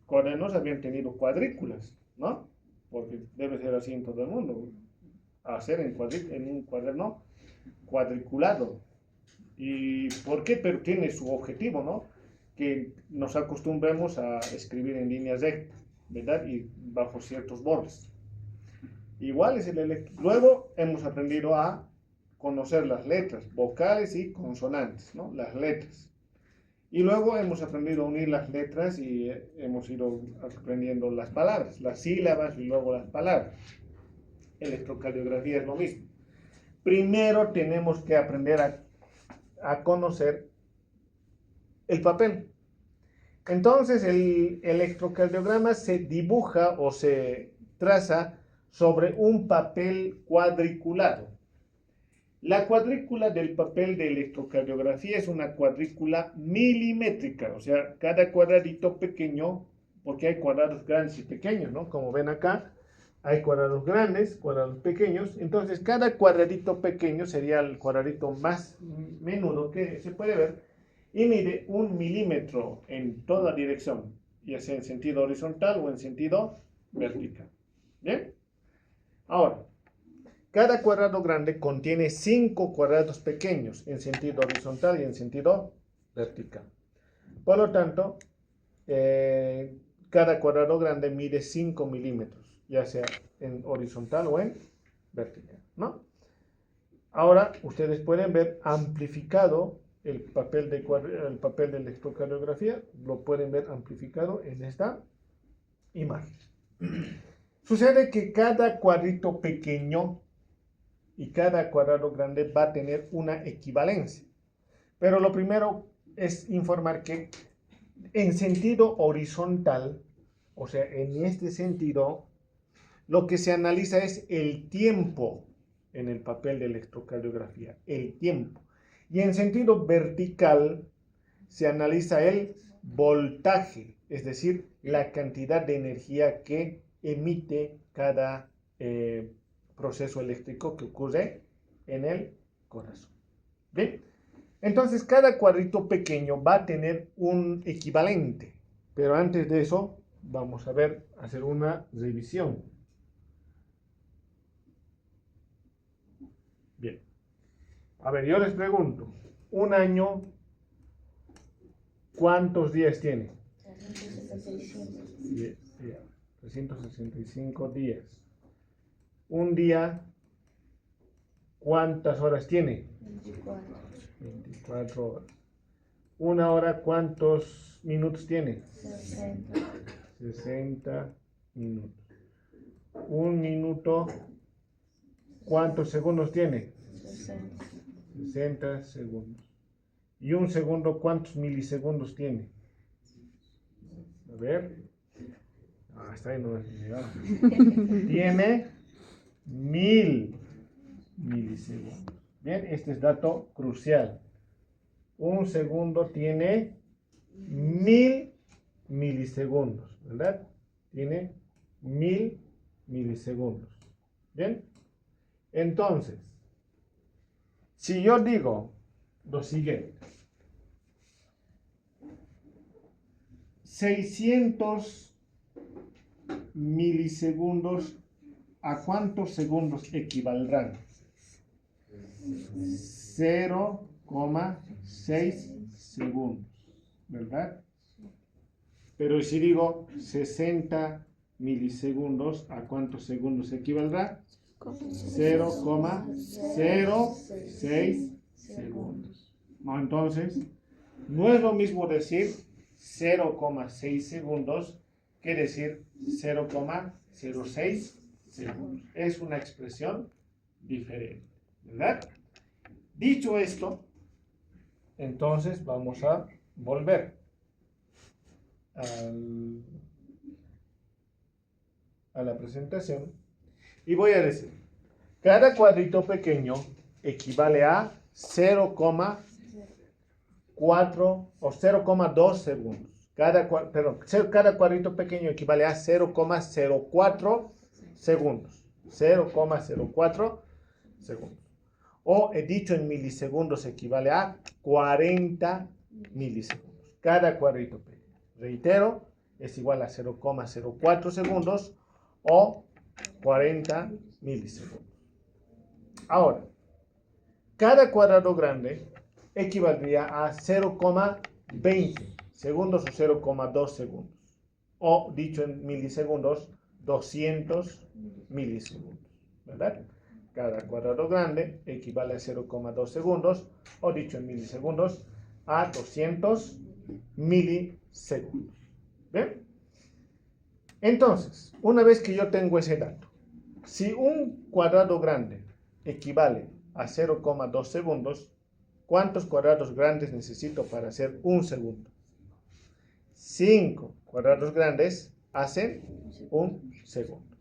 cuadernos habían tenido cuadrículas, ¿no? Porque debe ser así en todo el mundo. Hacer en un cuaderno cuadriculado. ¿Y por qué? Pero tiene su objetivo, ¿no? Que nos acostumbremos a escribir en líneas rectas, ¿verdad? Y bajo ciertos bordes. Igual es luego hemos aprendido a conocer las letras, vocales y consonantes, ¿no? Las letras. Y luego hemos aprendido a unir las letras y hemos ido aprendiendo las palabras, las sílabas y luego las palabras. Electrocardiografía es lo mismo. Primero tenemos que aprender a conocer el papel. Entonces el electrocardiograma se dibuja o se traza sobre un papel cuadriculado. La cuadrícula del papel de electrocardiografía es una cuadrícula milimétrica, o sea, cada cuadradito pequeño, porque hay cuadrados grandes y pequeños, ¿no? Como ven acá, hay cuadrados grandes, cuadrados pequeños, entonces cada cuadradito pequeño sería el cuadradito más menudo que se puede ver y mide 1 milímetro en toda dirección, ya sea en sentido horizontal o en sentido vertical. ¿Bien? Ahora, cada cuadrado grande contiene 5 cuadrados pequeños en sentido horizontal y en sentido vertical. Por lo tanto, cada cuadrado grande mide 5 milímetros, ya sea en horizontal o en vertical, ¿no? Ahora, ustedes pueden ver amplificado el papel de electrocardiografía, lo pueden ver amplificado en esta imagen. Sucede que cada cuadrito pequeño y cada cuadrado grande va a tener una equivalencia. Pero lo primero es informar que en sentido horizontal, o sea, en este sentido, lo que se analiza es el tiempo en el papel de electrocardiografía, el tiempo. Y en sentido vertical se analiza el voltaje, es decir, la cantidad de energía que emite cada proceso eléctrico que ocurre en el corazón. ¿Bien? Entonces, cada cuadrito pequeño va a tener un equivalente, pero antes de eso, vamos a hacer una revisión. Bien. A ver, yo les pregunto, un año, ¿cuántos días tiene? 365 días. Un día, ¿cuántas horas tiene? 24 horas. Una hora, ¿cuántos minutos tiene? 60 minutos. Un minuto, ¿cuántos segundos tiene? 60 segundos. Y un segundo, ¿cuántos milisegundos tiene? A ver. Hasta ahí no es llegado. Tiene 1000 milisegundos. Bien, este es dato crucial. Un segundo tiene 1000 milisegundos, ¿verdad? Tiene 1000 milisegundos. Bien. Entonces, si yo digo lo siguiente, 600 milisegundos, ¿a cuántos segundos equivaldrán? 0,6 segundos, ¿verdad? Pero si digo 60 milisegundos, ¿a cuántos segundos equivaldrá? 0,06 segundos. No, entonces, no es lo mismo decir 0,6 segundos que decir 0,06 segundos. Es una expresión diferente, ¿verdad? Dicho esto, entonces vamos a volver a la presentación y voy a decir, cada cuadrito pequeño equivale a 0,4 o 0,2 segundos. Cada cuadrito pequeño equivale a 0,04 segundos. 0,04 segundos. O he dicho en milisegundos equivale a 40 milisegundos. Cada cuadrito pequeño. Reitero, es igual a 0,04 segundos o 40 milisegundos. Ahora, cada cuadrado grande equivaldría a 0,20 segundos o 0,2 segundos. O, dicho en milisegundos, 200 milisegundos. ¿Verdad? Cada cuadrado grande equivale a 0,2 segundos, o dicho en milisegundos, a 200 milisegundos. ¿Bien? Entonces, una vez que yo tengo ese dato, si un cuadrado grande equivale a 0,2 segundos, ¿cuántos cuadrados grandes necesito para hacer un segundo? 5 cuadrados grandes hacen un segundo.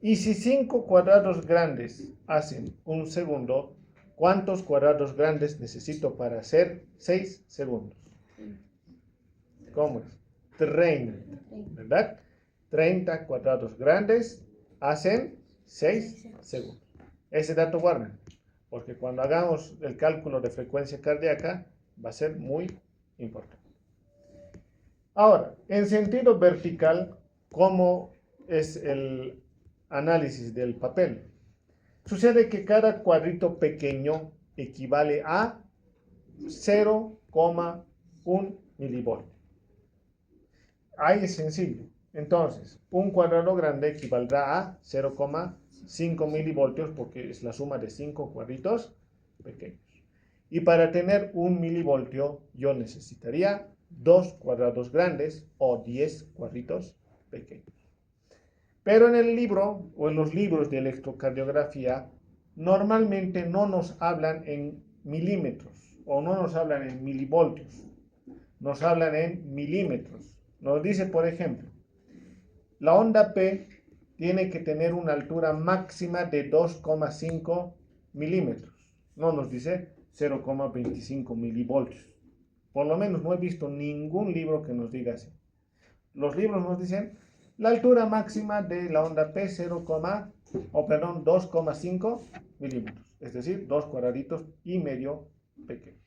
Y si 5 cuadrados grandes hacen un segundo, ¿cuántos cuadrados grandes necesito para hacer 6 segundos? ¿Cómo es? 30, ¿verdad? 30 cuadrados grandes hacen 6 segundos. Ese dato guarden, porque cuando hagamos el cálculo de frecuencia cardíaca va a ser muy importante. Ahora, en sentido vertical, ¿cómo es el análisis del papel? Sucede que cada cuadrito pequeño equivale a 0,1 milivoltio. Ahí es sencillo. Entonces, un cuadrado grande equivaldrá a 0,5 milivoltios porque es la suma de 5 cuadritos pequeños. Y para tener un milivoltio yo necesitaría 2 cuadrados grandes o 10 cuadritos pequeños. Pero en el libro o en los libros de electrocardiografía normalmente no nos hablan en milímetros o no nos hablan en milivoltios, nos hablan en milímetros. Nos dice, por ejemplo, la onda P tiene que tener una altura máxima de 2,5 milímetros. No nos dice 0,25 milivoltios. Por lo menos no he visto ningún libro que nos diga así. Los libros nos dicen la altura máxima de la onda P 2,5 milímetros. Es decir, 2 cuadraditos y medio pequeños.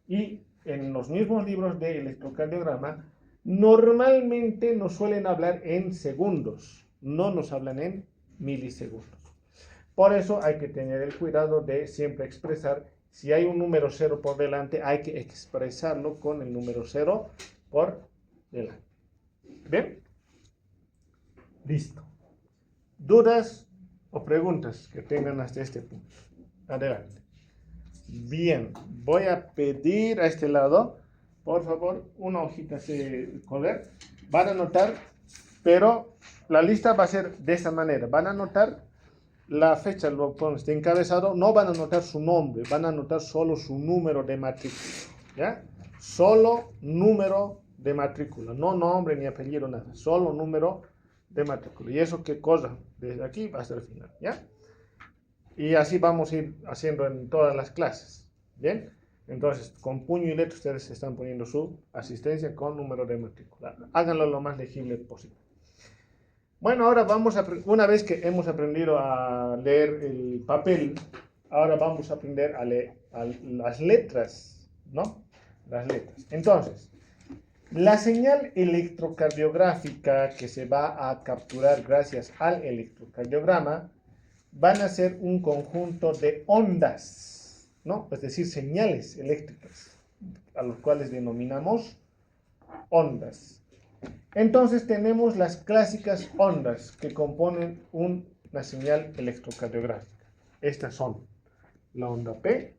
Y en los mismos libros de electrocardiograma normalmente nos suelen hablar en segundos, no nos hablan en milisegundos. Por eso hay que tener el cuidado de siempre expresar, si hay un número 0 por delante, hay que expresarlo con el número 0 por delante. ¿Bien? Listo. ¿Dudas o preguntas que tengan hasta este punto? Adelante. Bien, voy a pedir a este lado, por favor, una hojita de color van a anotar, pero la lista va a ser de esta manera. Van a anotar la fecha, lo pones de encabezado, no van a anotar su nombre, van a anotar solo su número de matrícula, ¿ya? Solo número de matrícula, no nombre ni apellido, nada, solo número de matrícula. ¿Y eso qué cosa? Desde aquí hasta el final, ¿ya? Y así vamos a ir haciendo en todas las clases, ¿bien? Entonces, con puño y letra ustedes están poniendo su asistencia con número de matrícula. Háganlo lo más legible posible. Bueno, ahora vamos a, una vez que hemos aprendido a leer el papel, ahora vamos a aprender a leer las letras, ¿no? Las letras. Entonces, la señal electrocardiográfica que se va a capturar gracias al electrocardiograma van a ser un conjunto de ondas, ¿no? Es decir, señales eléctricas, a los cuales denominamos ondas. Entonces tenemos las clásicas ondas que componen una señal electrocardiográfica. Estas son la onda P,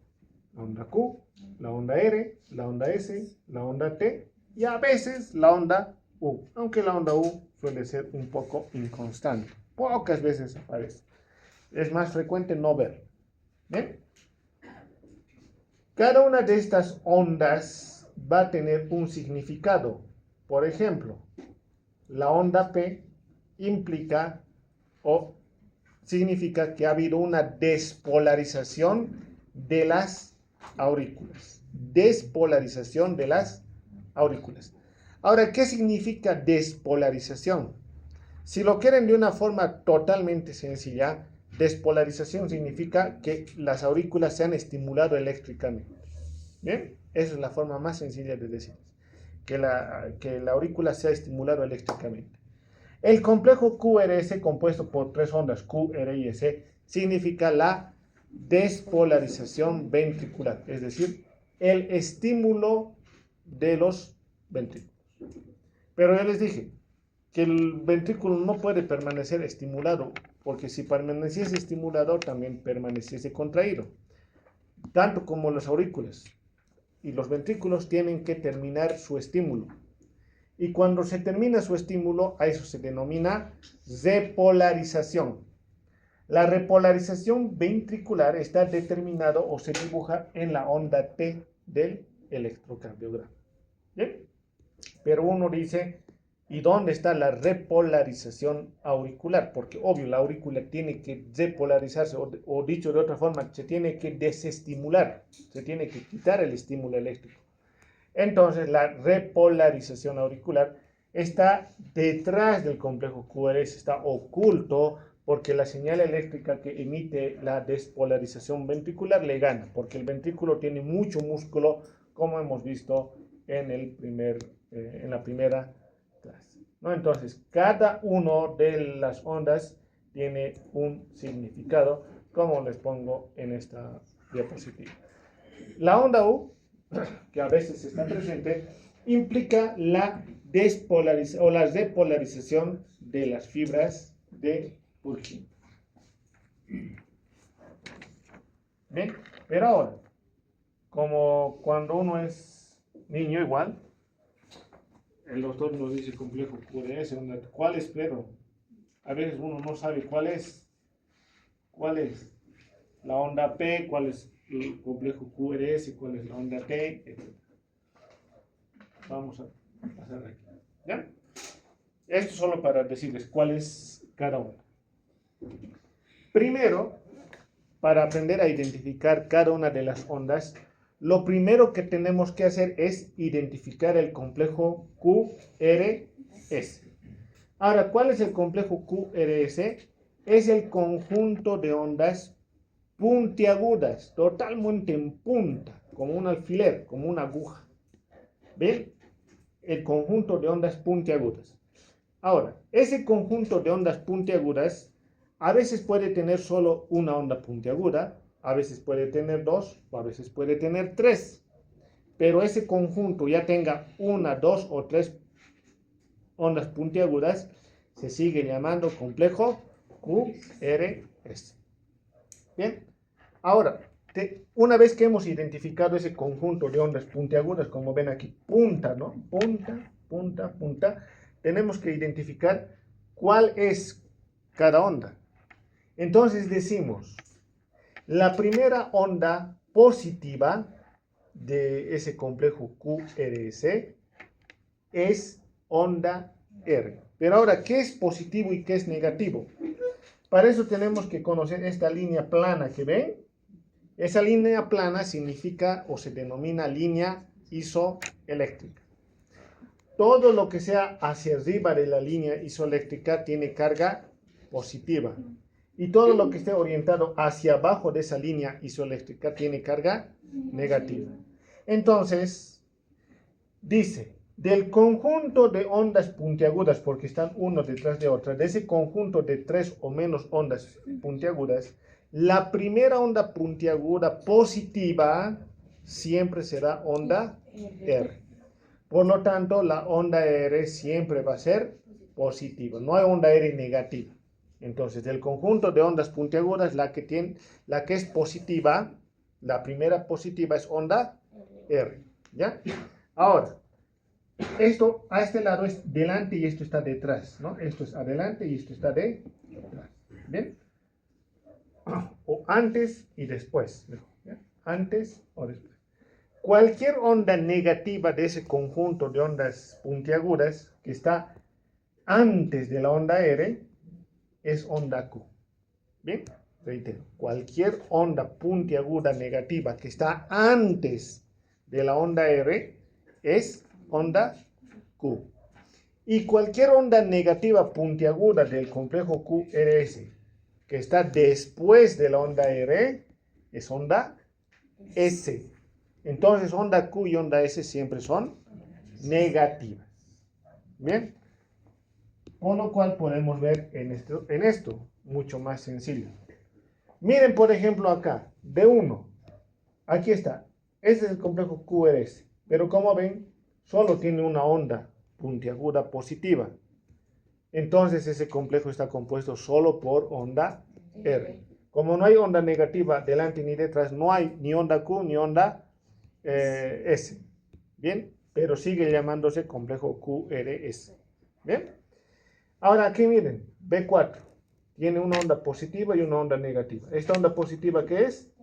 la onda Q, la onda R, la onda S, la onda T y a veces la onda U, aunque la onda U suele ser un poco inconstante. Pocas veces aparece. Es más frecuente no ver. ¿Bien? Cada una de estas ondas va a tener un significado. Por ejemplo, la onda P implica o significa que ha habido una despolarización de las aurículas. Despolarización de las aurículas. Ahora, ¿qué significa despolarización? Si lo quieren de una forma totalmente sencilla, despolarización significa que las aurículas se han estimulado eléctricamente. ¿Bien? Esa es la forma más sencilla de decir. Que la aurícula se ha estimulado eléctricamente. El complejo QRS, compuesto por tres ondas Q, R y S, significa la despolarización ventricular, es decir, el estímulo de los ventrículos. Pero ya les dije que el ventrículo no puede permanecer estimulado, porque si permaneciese estimulado también permaneciese contraído, tanto como las aurículas. Y los ventrículos tienen que terminar su estímulo. Y cuando se termina su estímulo, a eso se denomina repolarización. La repolarización ventricular está determinado o se dibuja en la onda T del electrocardiograma. ¿Bien? Pero uno dice, ¿y dónde está la repolarización auricular? Porque obvio, la aurícula tiene que repolarizarse, o dicho de otra forma, se tiene que desestimular, se tiene que quitar el estímulo eléctrico. Entonces, la repolarización auricular está detrás del complejo QRS, está oculto, porque la señal eléctrica que emite la despolarización ventricular le gana, porque el ventrículo tiene mucho músculo, como hemos visto en la primera clase, ¿no? Entonces, cada una de las ondas tiene un significado, como les pongo en esta diapositiva. La onda U, que a veces está presente, implica la despolarización de las fibras de Purkinje. Bien, pero ahora, como cuando uno es niño igual, el doctor nos dice complejo QRS, ¿cuál es? Pero a veces uno no sabe cuál es la onda P, cuál es el complejo QRS, cuál es la onda T, etc. Vamos a pasar aquí, ¿ya? Esto solo para decirles cuál es cada una. Primero, para aprender a identificar cada una de las ondas, lo primero que tenemos que hacer es identificar el complejo QRS. Ahora, ¿cuál es el complejo QRS? Es el conjunto de ondas puntiagudas, totalmente en punta, como un alfiler, como una aguja. ¿Ven? El conjunto de ondas puntiagudas. Ahora, ese conjunto de ondas puntiagudas a veces puede tener solo una onda puntiaguda, a veces puede tener dos, o a veces puede tener tres. Pero ese conjunto ya tenga una, dos o tres ondas puntiagudas, se sigue llamando complejo QRS. Bien, ahora, una vez que hemos identificado ese conjunto de ondas puntiagudas, como ven aquí, punta, ¿no? Punta, punta, punta. tenemos que identificar cuál es cada onda. Entonces decimos, la primera onda positiva de ese complejo QRS es onda R. Pero ahora, ¿qué es positivo y qué es negativo? Para eso tenemos que conocer esta línea plana que ven. Esa línea plana significa o se denomina línea isoeléctrica. Todo lo que sea hacia arriba de la línea isoeléctrica tiene carga positiva. Y todo lo que esté orientado hacia abajo de esa línea isoeléctrica tiene carga negativa. Entonces, dice, del conjunto de ondas puntiagudas, porque están uno detrás de otra, de ese conjunto de 3 o menos ondas puntiagudas, la primera onda puntiaguda positiva siempre será onda R. Por lo tanto, la onda R siempre va a ser positiva. No hay onda R negativa. Entonces, del conjunto de ondas puntiagudas, la que es positiva, la primera positiva es onda R. ¿Ya? Ahora, esto a este lado es delante y esto está detrás, ¿no? Esto es adelante y esto está detrás. ¿Bien? O antes y después. ¿Ya? Antes o después. Cualquier onda negativa de ese conjunto de ondas puntiagudas que está antes de la onda R es onda Q. Bien, reitero, cualquier onda puntiaguda negativa que está antes de la onda R es onda Q. Y cualquier onda negativa puntiaguda del complejo QRS que está después de la onda R es onda S. Entonces, onda Q y onda S siempre son negativas. Bien. Con lo cual podemos ver en esto mucho más sencillo. Miren, por ejemplo, acá, D1. Aquí está. Este es el complejo QRS. Pero como ven, solo tiene una onda puntiaguda positiva. Entonces, ese complejo está compuesto solo por onda R. Como no hay onda negativa delante ni detrás, no hay ni onda Q ni onda S. Bien, pero sigue llamándose complejo QRS. Bien. Ahora aquí miren, B4 tiene una onda positiva y una onda negativa. ¿Esta onda positiva qué es?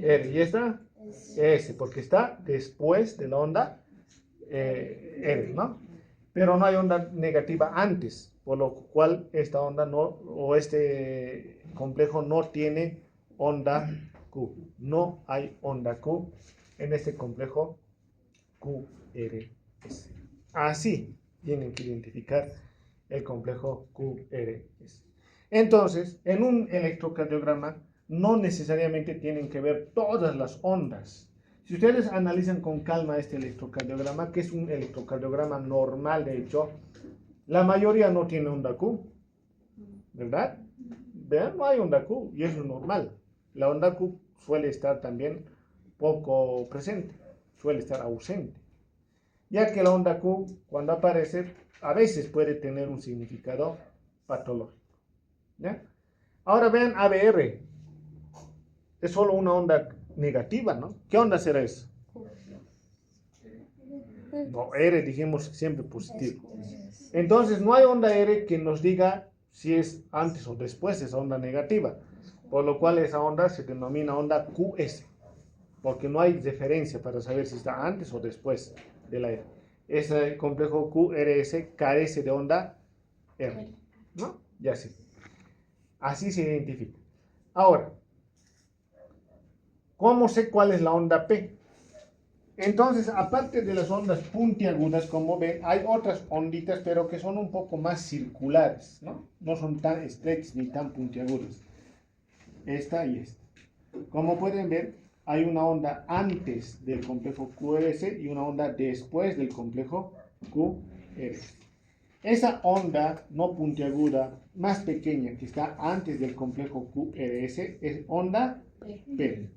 R. ¿Y esta? S, porque está después de la onda R, ¿no? Pero no hay onda negativa antes, por lo cual esta onda no, o este complejo no tiene onda Q. No hay onda Q en este complejo QRS. Así tienen que identificar el complejo QRS. Entonces, en un electrocardiograma no necesariamente tienen que ver todas las ondas. Si ustedes analizan con calma este electrocardiograma, que es un electrocardiograma normal, de hecho, la mayoría no tiene onda Q, ¿verdad? Vean, no hay onda Q y eso es normal. La onda Q suele estar también poco presente, suele estar ausente, ya que la onda Q, cuando aparece, a veces puede tener un significado patológico. ¿Ya? Ahora vean ABR, es solo una onda negativa, ¿no? ¿Qué onda será eso? No, R dijimos siempre positivo. Entonces no hay onda R que nos diga si es antes o después de esa onda negativa, por lo cual esa onda se denomina onda QS, porque no hay diferencia para saber si está antes o después de la R. Ese complejo QRS carece de onda R, ¿no? Ya sí. Así se identifica. Ahora, ¿cómo sé cuál es la onda P? Entonces, aparte de las ondas puntiagudas, como ven, hay otras onditas, pero que son un poco más circulares, ¿no? No son tan estrechas ni tan puntiagudas. Esta y esta. Como pueden ver, hay una onda antes del complejo QRS y una onda después del complejo QRS. Esa onda no puntiaguda más pequeña que está antes del complejo QRS es onda P.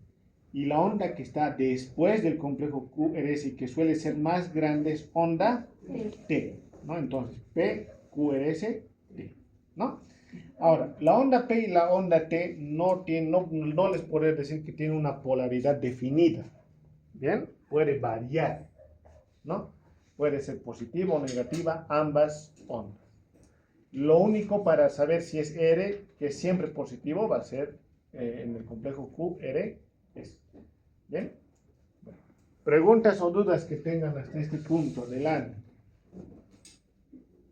Y la onda que está después del complejo QRS y que suele ser más grande es onda T, ¿no? Entonces, P, QRS, T, ¿no? Ahora, la onda P y la onda T no les puedo decir que tienen una polaridad definida, ¿bien? Puede variar, ¿no? puede ser positiva o negativa, ambas ondas. Lo único para saber si es R, que es siempre positivo, va a ser en el complejo Q, R, es. ¿Bien? Bueno, preguntas o dudas que tengan hasta este punto, adelante.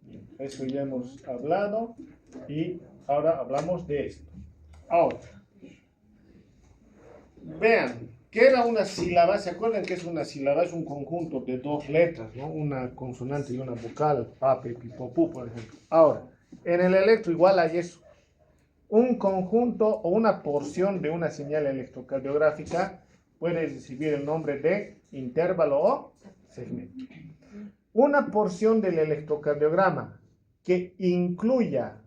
Bien, eso ya hemos hablado y ahora hablamos de esto. Ahora, vean, ¿qué era una sílaba? ¿Se acuerdan que es una sílaba? Es un conjunto de dos letras, ¿no? Una consonante y una vocal, pape, pipopú, por ejemplo. Ahora, en el electro igual hay eso. Un conjunto o una porción de una señal electrocardiográfica puede recibir el nombre de intervalo o segmento. Una porción del electrocardiograma que incluya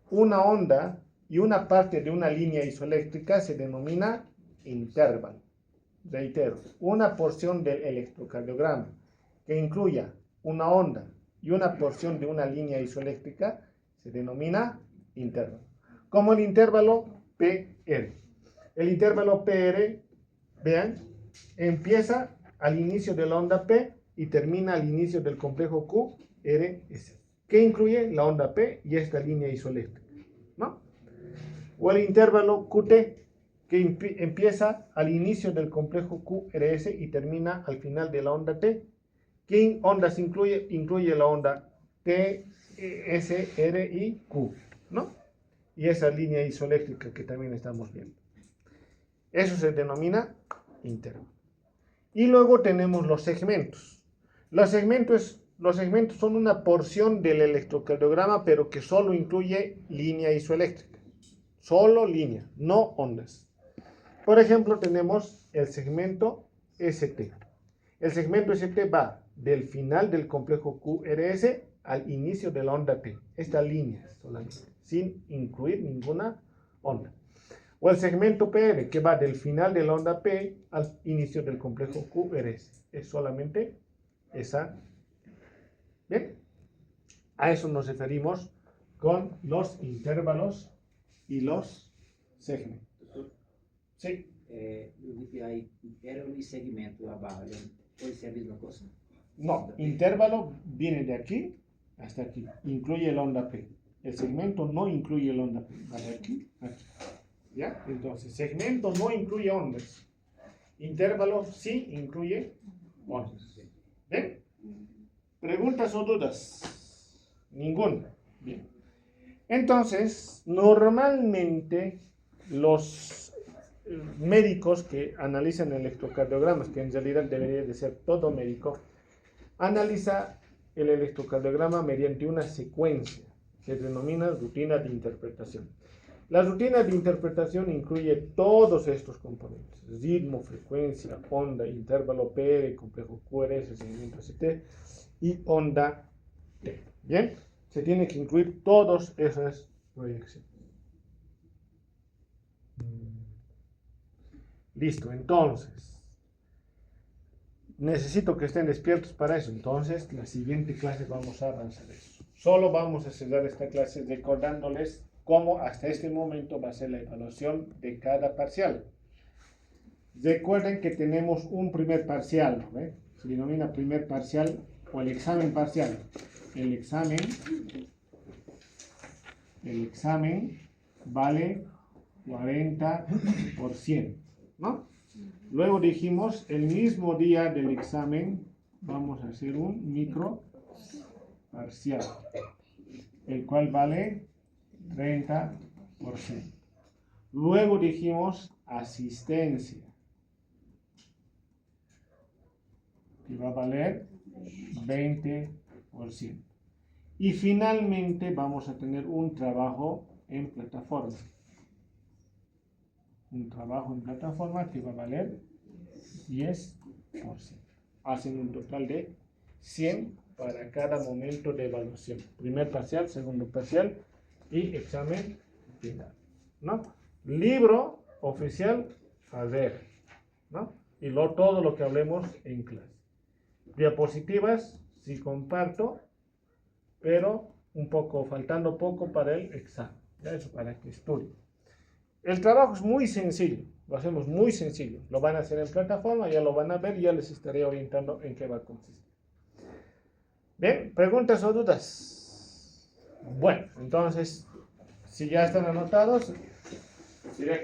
una onda y una parte de una línea isoeléctrica se denomina intervalo. Reitero, una porción del electrocardiograma que incluya una onda y una porción de una línea isoeléctrica se denomina intervalo. Como el intervalo PR. El intervalo PR, vean, empieza al inicio de la onda P y termina al inicio del complejo QRS, que incluye la onda P y esta línea isoeléctrica, ¿no? O el intervalo QT, que empieza al inicio del complejo QRS y termina al final de la onda T. ¿Qué ondas incluye? Incluye la onda T, S, R y Q, ¿no? Y esa línea isoeléctrica que también estamos viendo. Eso se denomina intervalo. Y luego tenemos los segmentos. Los segmentos son una porción del electrocardiograma, pero que solo incluye línea isoeléctrica. Solo línea, no ondas. Por ejemplo, tenemos el segmento ST. El segmento ST va del final del complejo QRS al inicio de la onda T. Esta línea solamente, sin incluir ninguna onda. O el segmento PR, que va del final de la onda P al inicio del complejo QRS. Es solamente esa. ¿Bien? A eso nos referimos con los intervalos y los segmentos. Sí. Intervalo y segmento abajo, ¿puede ser la misma cosa? No, intervalo viene de aquí hasta aquí, incluye la onda P. El segmento no incluye la onda P, va de aquí a aquí. ¿Ya? Entonces, segmento no incluye ondas. Intervalo sí incluye ondas. ¿Ven? ¿Preguntas o dudas? Ninguna. Bien. Entonces, normalmente los médicos que analizan electrocardiogramas, que en realidad debería de ser todo médico, analiza el electrocardiograma mediante una secuencia que se denomina rutina de interpretación. La rutina de interpretación incluye todos estos componentes: ritmo, frecuencia, onda, intervalo PR, complejo QRS, segmento ST y onda T. Bien, se tiene que incluir todas esas proyecciones. Listo, entonces necesito que estén despiertos para eso. Entonces, la siguiente clase vamos a avanzar eso. Solo vamos a cerrar esta clase recordándoles cómo hasta este momento va a ser la evaluación de cada parcial. Recuerden que tenemos un primer parcial, ¿ve? Se denomina primer parcial o el examen parcial. El examen vale 40%, ¿no? Luego dijimos, el mismo día del examen vamos a hacer un micro parcial, el cual vale 30%. Luego dijimos asistencia, que va a valer 20%. Y finalmente vamos a tener un trabajo en plataforma. Un trabajo en plataforma que va a valer 10%. Hacen un total de 100 para cada momento de evaluación. Primer parcial, segundo parcial y examen final, ¿no? Libro oficial a ver, ¿no? Y todo lo que hablemos en clase. Diapositivas, sí comparto, pero faltando poco para el examen. Ya eso para que estudien. El trabajo es muy sencillo, lo hacemos muy sencillo. Lo van a hacer en plataforma, ya lo van a ver y ya les estaré orientando en qué va a consistir. Bien, preguntas o dudas. Bueno, entonces, si ya están anotados, directamente.